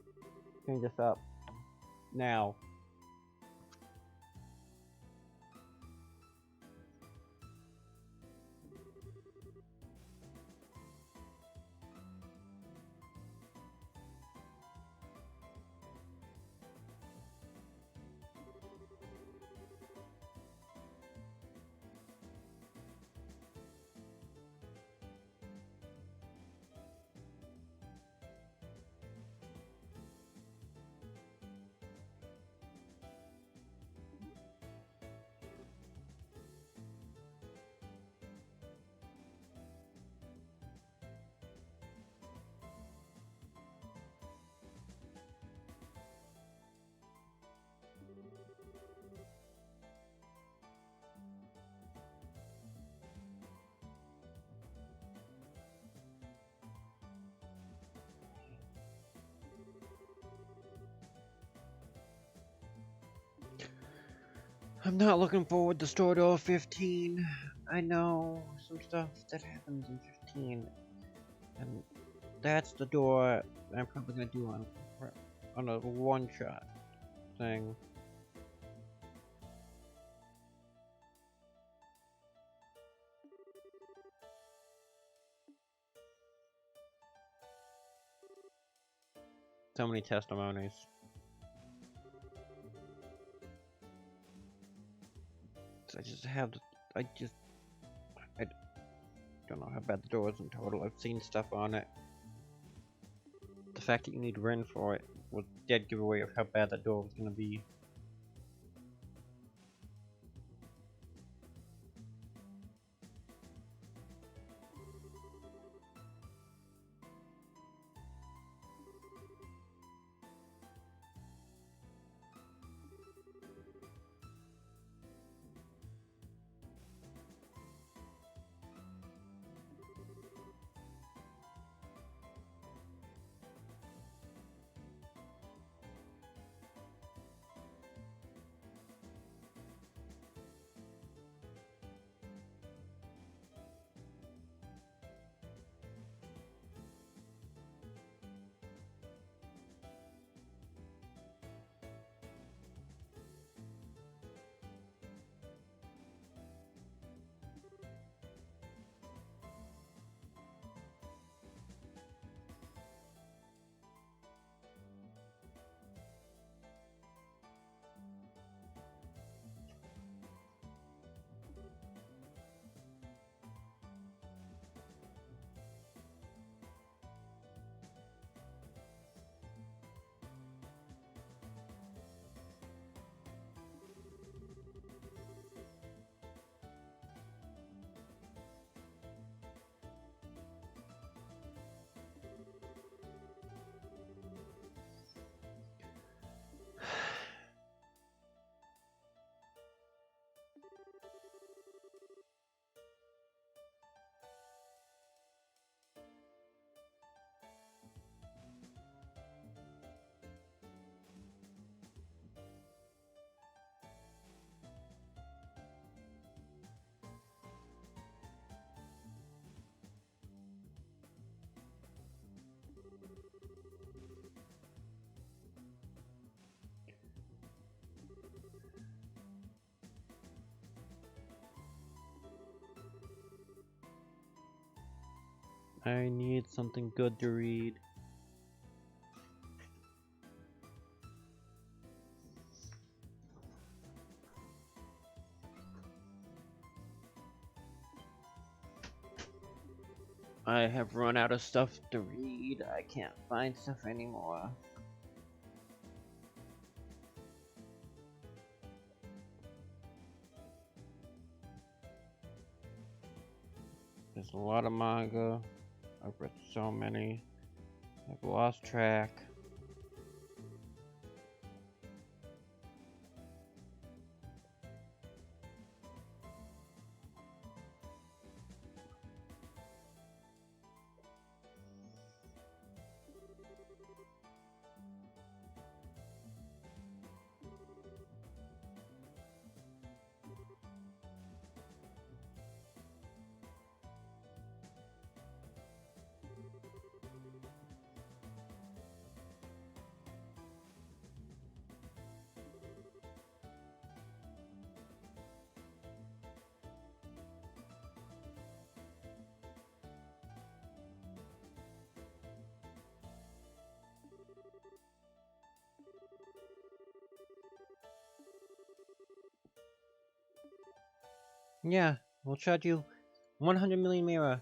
change this up now. I'm not looking forward to Store Door 15. I know some stuff that happens in 15, and that's the door I'm probably gonna do on a one-shot thing. So many testimonies. I just have to, I don't know how bad the door is in total. I've seen stuff on it. The fact that you need Ren for it was dead giveaway of how bad that door was gonna be. I need something good to read. I have run out of stuff to read. I can't find stuff anymore. There's a lot of manga. I've read so many. I've lost track. Yeah, we'll charge you 100 million Mira.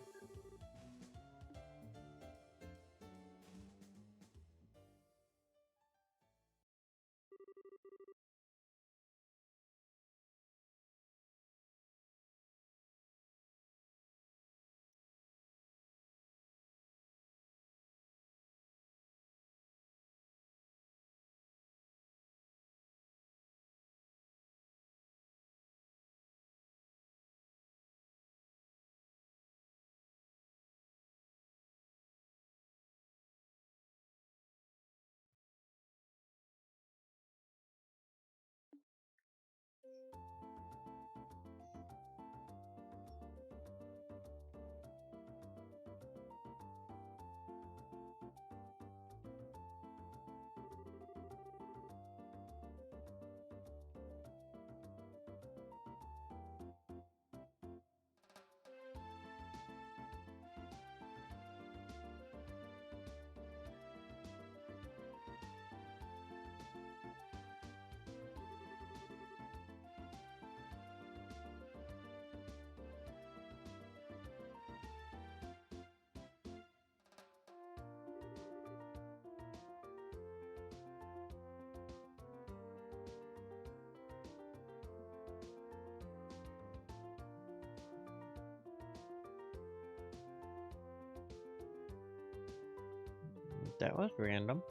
That was random.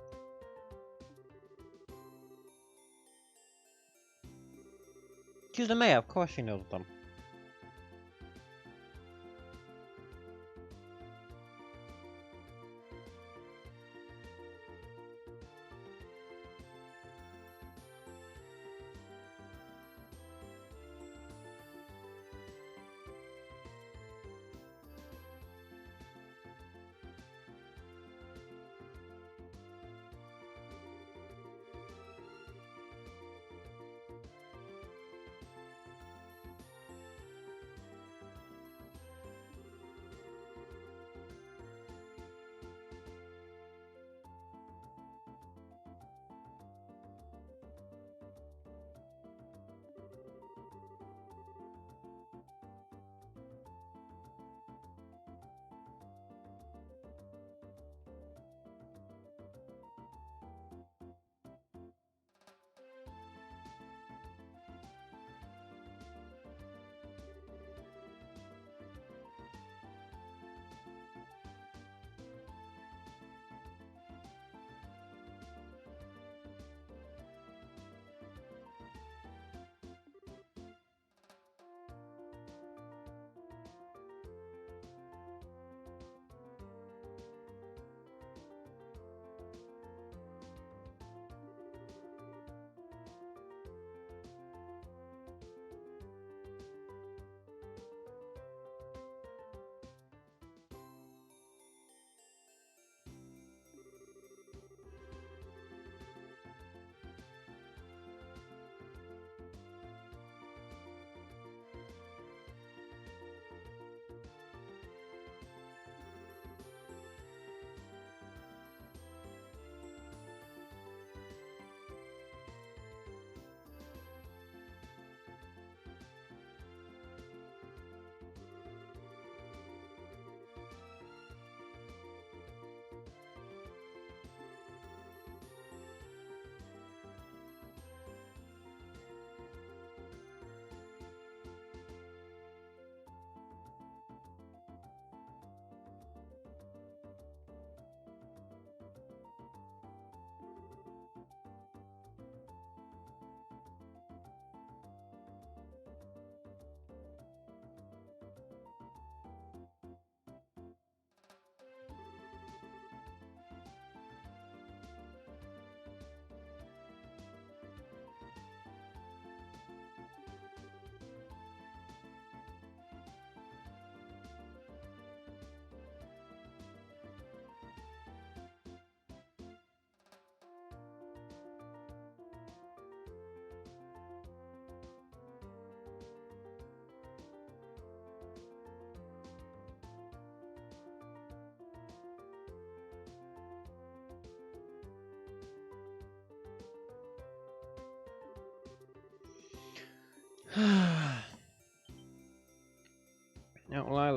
She's the mayor, of course she knows them.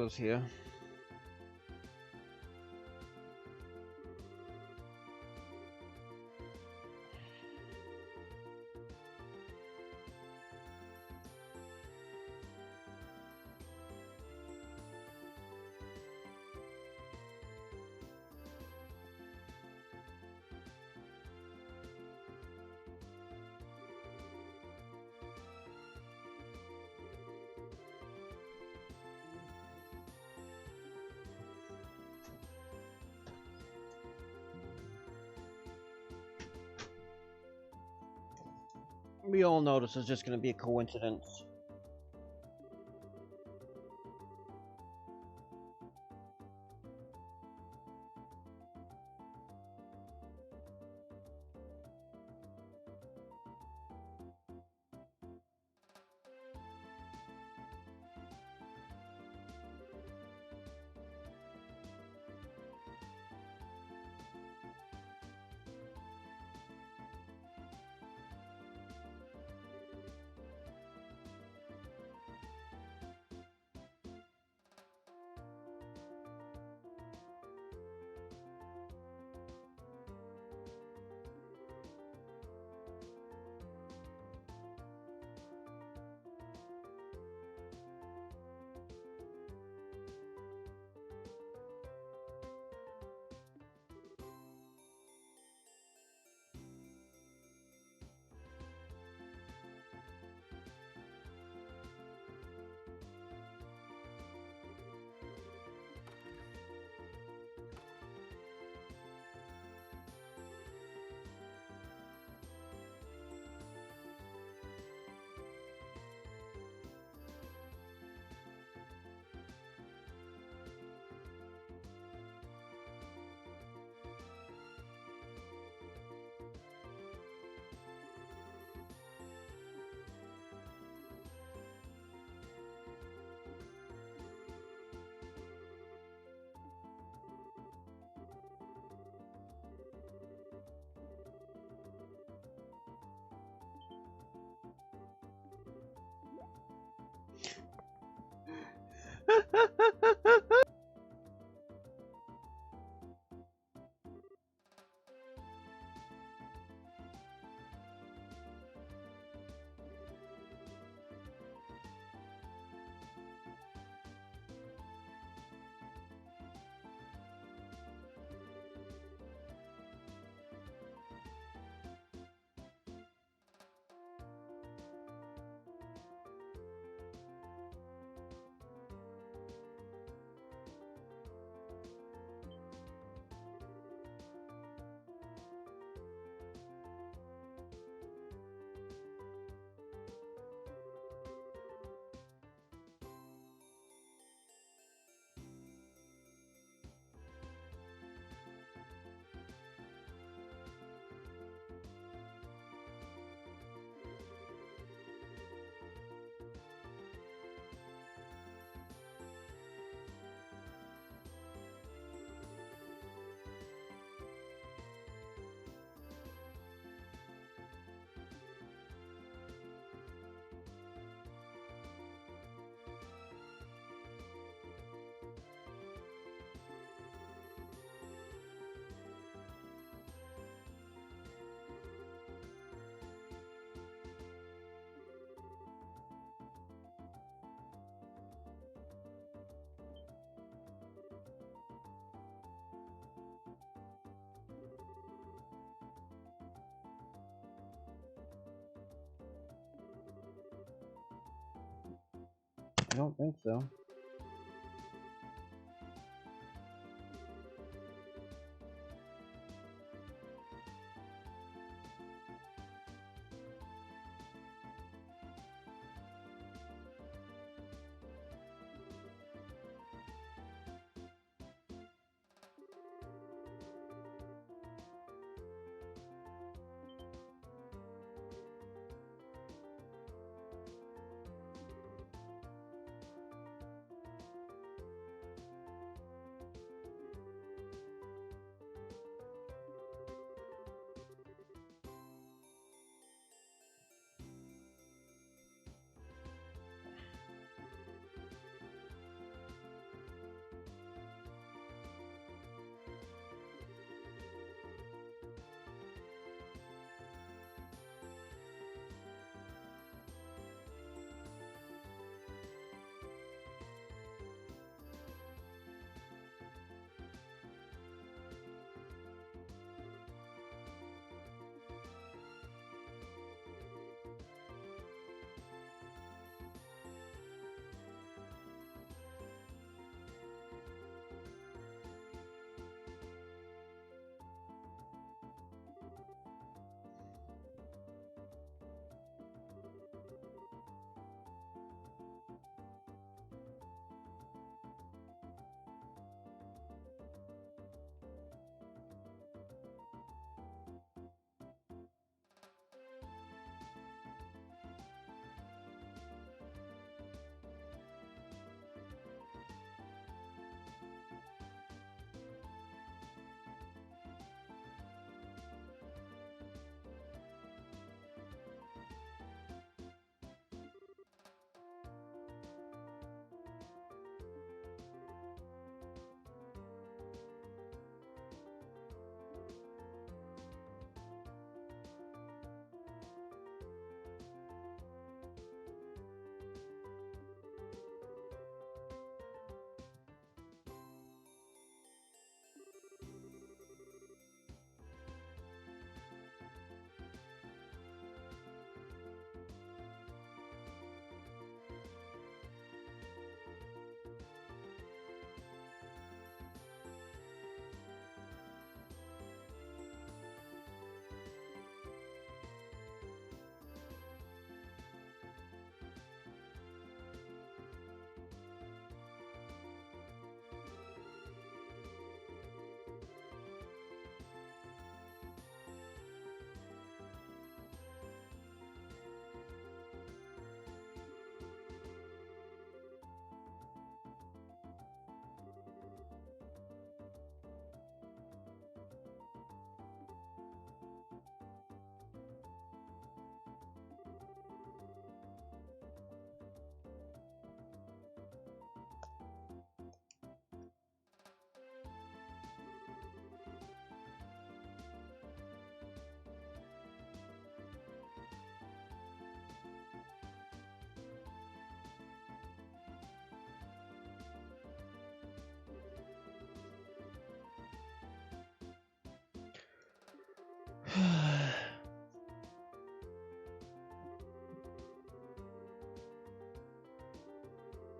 goes here. We all know this is just going to be a coincidence. I don't think so.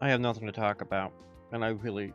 I have nothing to talk about, and I really...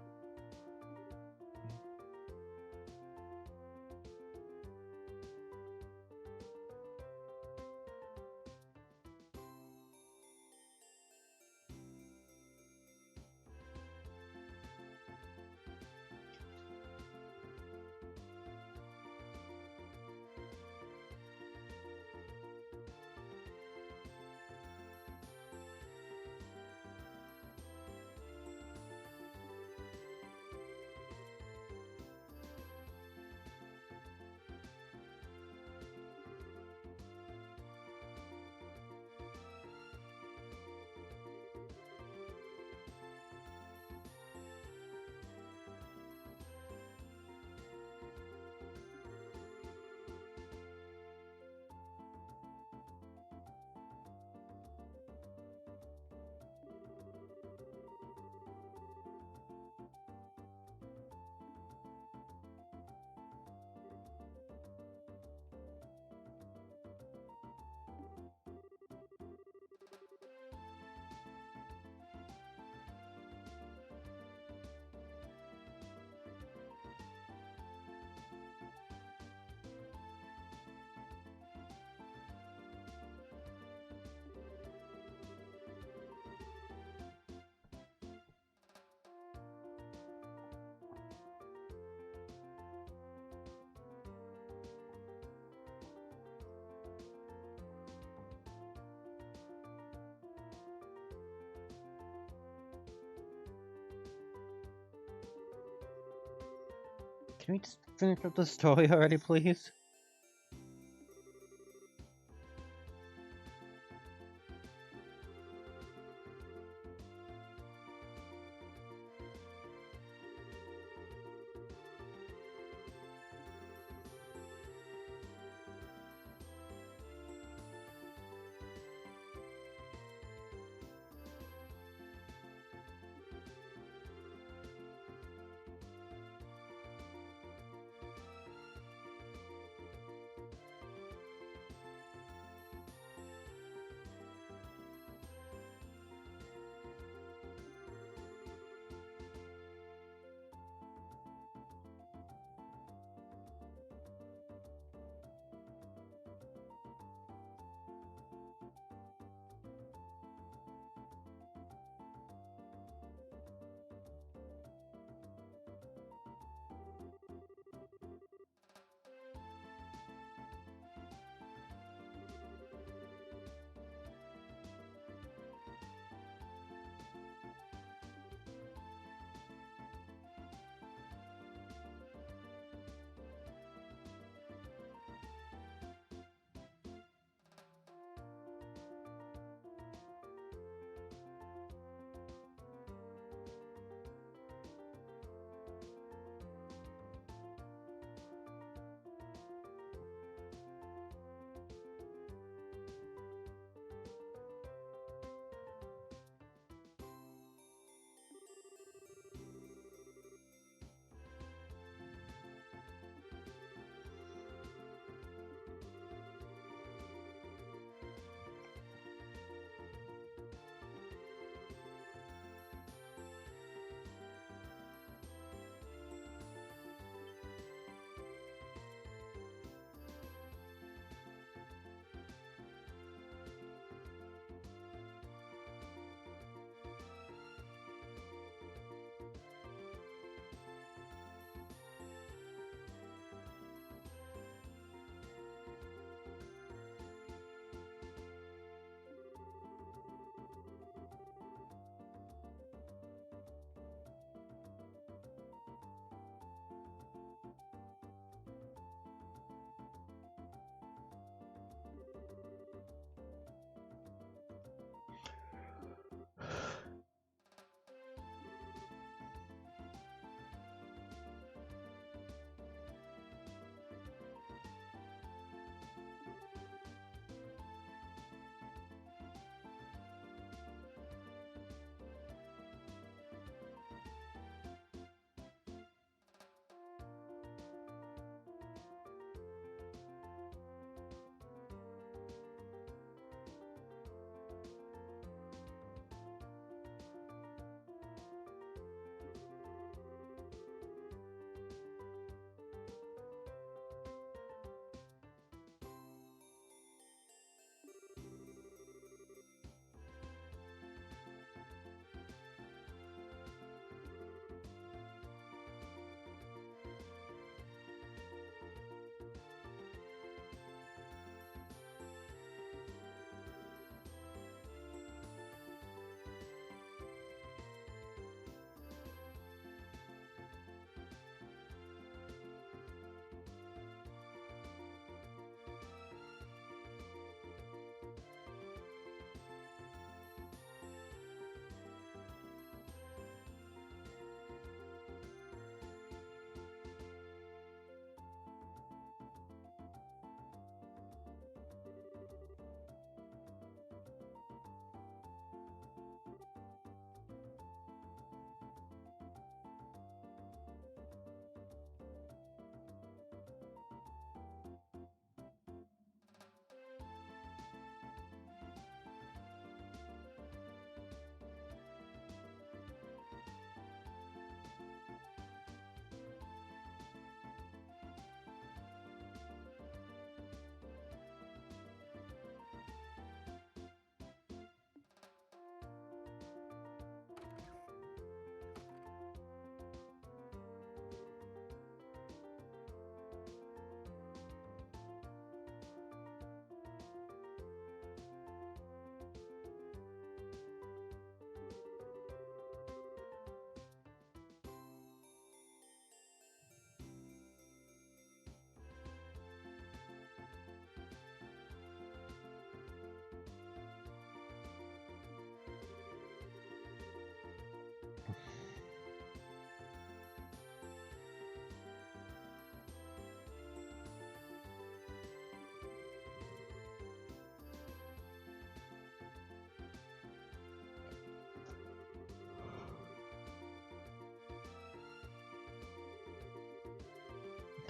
Can we just finish up the story already, please?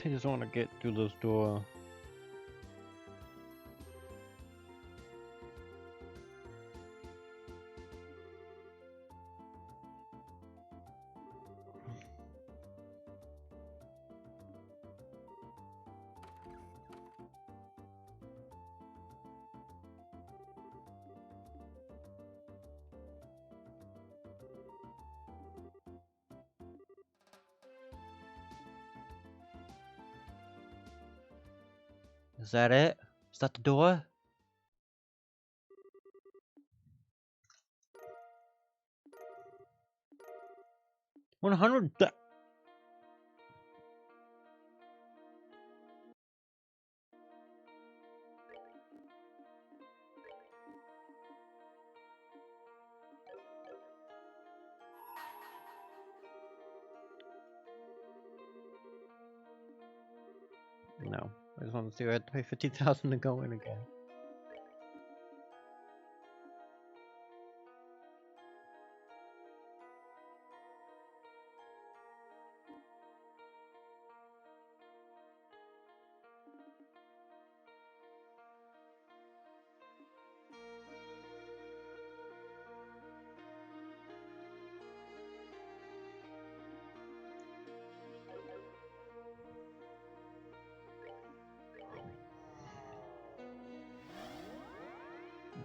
I just want to get through this door. Is that it? Is that the door? 100. No. I just want to see where I had to pay 50,000 to go in again.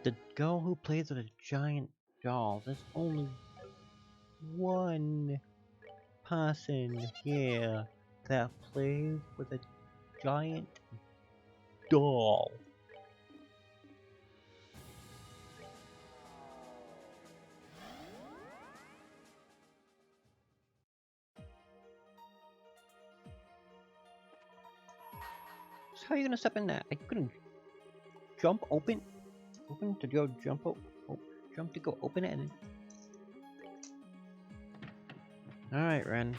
The girl who plays with a giant doll. There's only one person here that plays with a giant doll. So how are you gonna step in that? Are you gonna jump open? Open to go jump jump to go open it and then... Alright, Ren.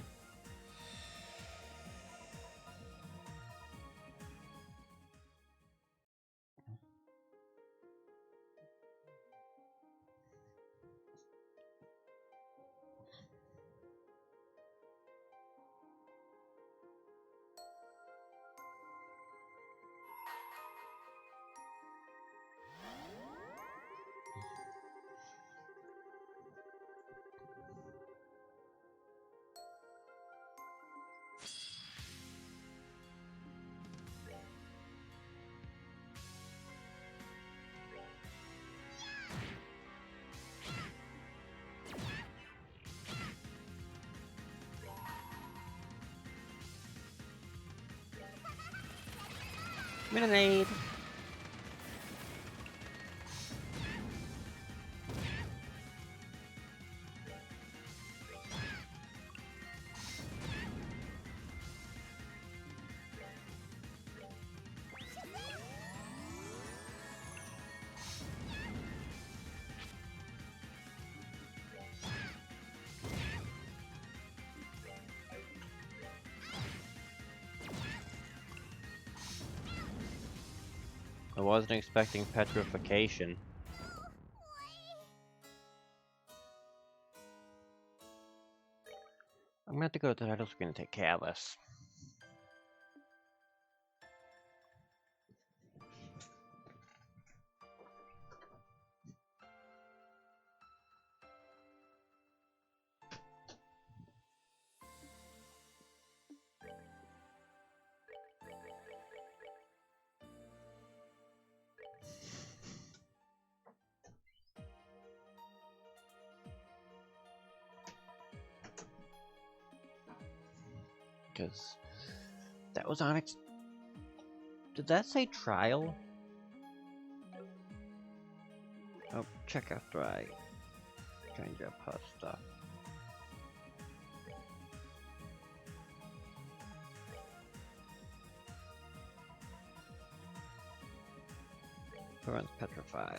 Minonade! I wasn't expecting petrification. I'm gonna have to go to the title screen and take care of this. Because that was Onyx. Did that say trial? Oh, check after I change up her stuff. Parents petrify.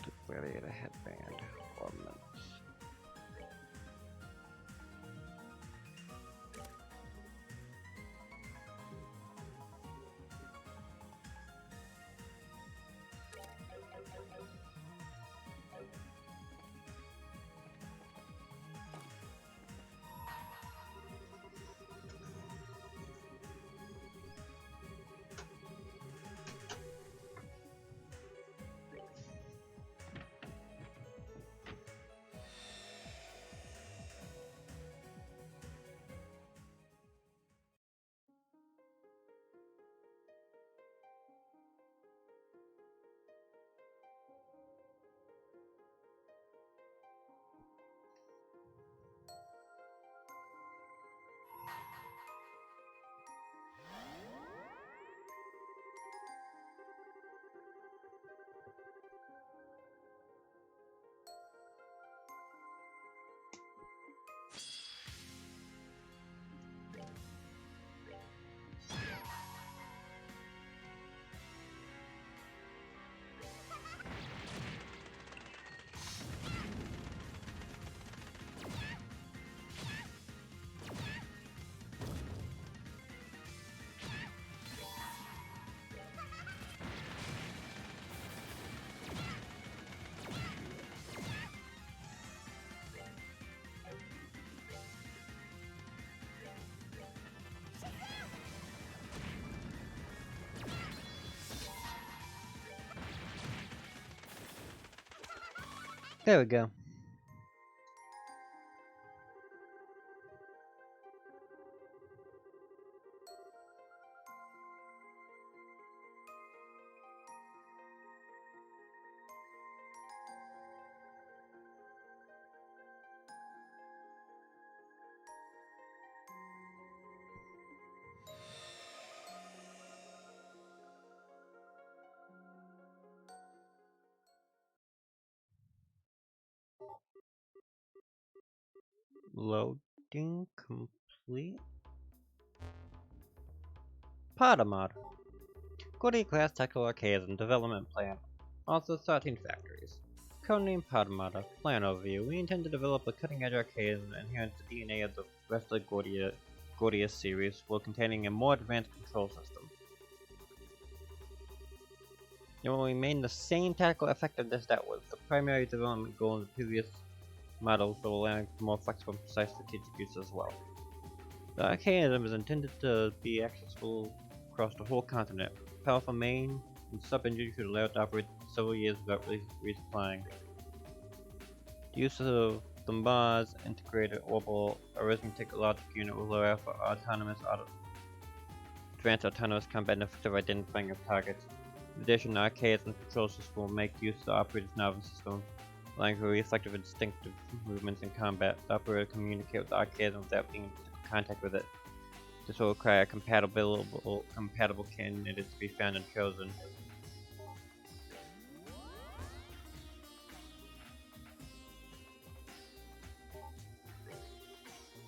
Click variate a headband ornaments. There we go. Loading complete. Potamod. Goody class technical arcades and development plan. Also 13 factories. Codename Potamata. Plan overview. We intend to develop a cutting-edge arcade and enhance the DNA of the rest of the Gordius series while containing a more advanced control system. It will remain the same tactical effectiveness that was the primary development goal in the previous models, but allowing for more flexible and precise strategic use as well. The arcadeism is intended to be accessible across the whole continent. Powerful main and sub-engine should allow it to operate several years without resupplying. The use of the Mars Integrated Orbital Arithmetic Logic Unit will allow for advanced autonomous combat and effective identifying of targets. In addition, the arcadeism control system will make use of the operator's nervous system, allowing for reflective instinctive movements in combat. The operator can communicate with the arcadeism without being in physical contact with it. This will require compatible candidates to be found and chosen.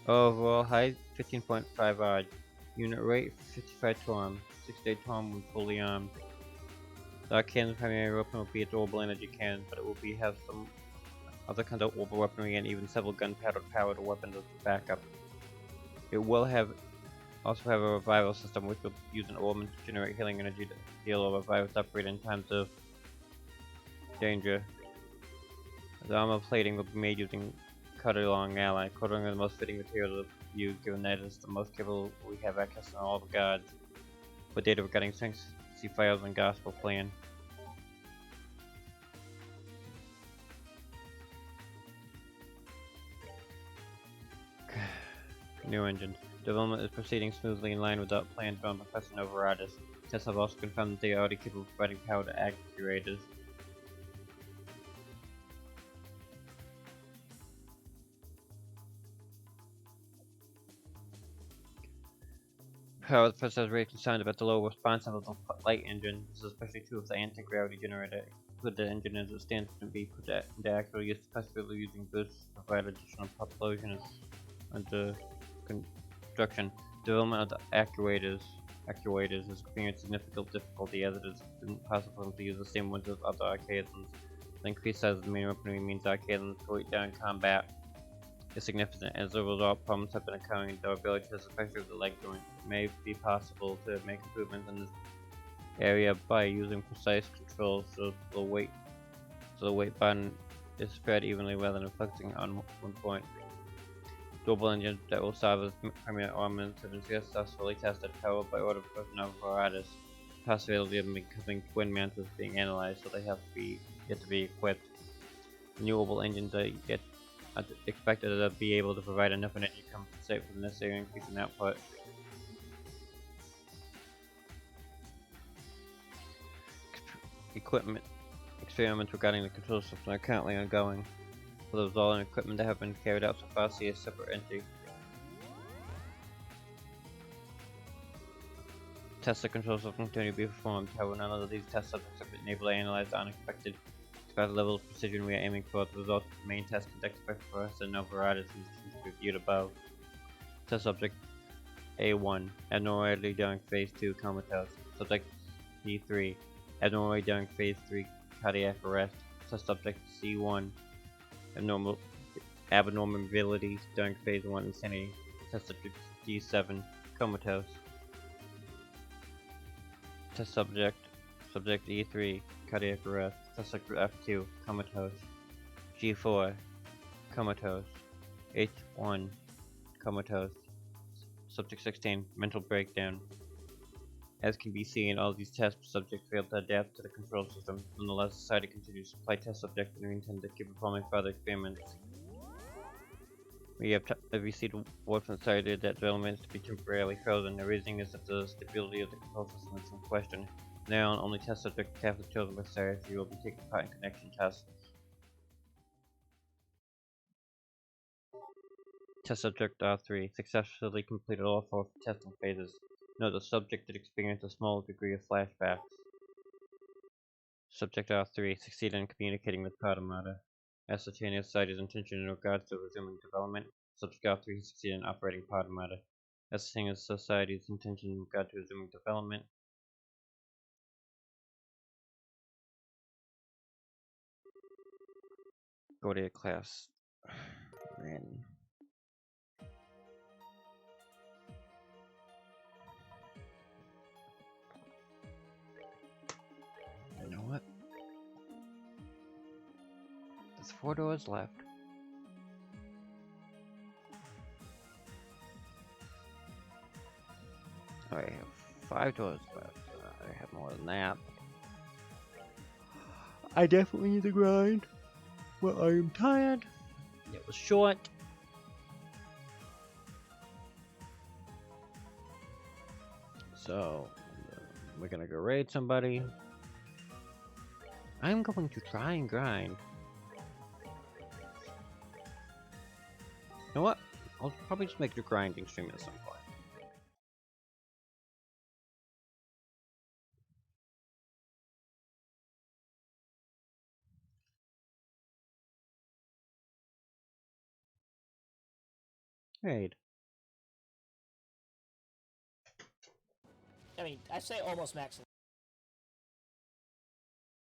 Overall height 15.5 odd. Unit rate 55 torm. 6-day torm when fully armed. The arcade's primary weapon will be its orbital energy cannon, but it will have some other kinds of orbital weaponry and even several gunpowder powered weapons as backup. It will also have a revival system which will use an orb to generate healing energy to heal or revive its operator in times of danger. The armor plating will be made using Cutterlong Ally. Cutterlong is the most fitting material to use given that it is the most capable we have access to all the gods. For data regarding strengths, see files and gospel plan. New engine. Development is proceeding smoothly in line with the plans from Professor Novaradis. Tests have also confirmed that they are already capable of providing power to actuators. However, the Professor is really concerned about the low response of the light engine. This is especially true of the anti-gravity generator. With the engine as it stands can be put into actual use, especially using boosts to provide additional propulsion under construction. Development of the actuators has experienced significant difficulty as it is impossible to use the same ones as other arcadeisms. The increased size of the main weaponry means arcadeisms going down in combat is significant. As a result, problems have been occurring in durability, especially with the leg joint. It may be possible to make improvements in this area by using precise controls so the weight button is spread evenly rather than focusing on one point. Global engines that will serve as primary armaments have been successfully tested, powered by order of Novaradis. The possibility of becoming twin mantas is being analyzed, so they have yet to be equipped. The new orbital engines are expected to be able to provide enough energy to compensate for the necessary increase in output. Equipment experiments regarding the control system are currently ongoing. For the result and equipment that have been carried out so far, see a separate entry. Tests of control system continue to be performed. However, none of these test subjects have been able to analyze the unexpected level of precision we are aiming for. The result of the main test conducted by Professor Novaradis is reviewed above. Test subject A1, abnormality during phase 2 comatose. Subject C3, abnormality during phase 3 cardiac arrest. Test subject C1, abnormalities during phase 1 insanity. Test subject G7, comatose. Test subject E3, cardiac arrest. Test subject F2, comatose. G4, comatose. H1, comatose. Subject 16, mental breakdown. As can be seen, all these test subjects failed to adapt to the control system. Nonetheless, the Society continues to supply test subjects and we intend to keep performing further experiments. We have received word from the Society that development is to be temporarily frozen. The reason is that the stability of the control system is in question. Now, only test subjects carefully chosen by Society will be taking part in connection tests. Test subject R3 successfully completed all 4 testing phases. Note the subject did experience a small degree of flashbacks. Subject R3 succeeded in communicating with Pardamata. Ascertaining the Society's intention in regards to resuming development. Subject R3 succeeded in operating Pardamata. Ascertaining the Society's intention in regard to resuming development. Go to class. Ren. You know what? There's 4 doors left. I have 5 doors left. I have more than that. I definitely need to grind. Well, I am tired. It was short. So, we're gonna go raid somebody. I'm going to try and grind. You know what? I'll probably just make the grinding stream at some point. Raid. I mean, I say almost maximum.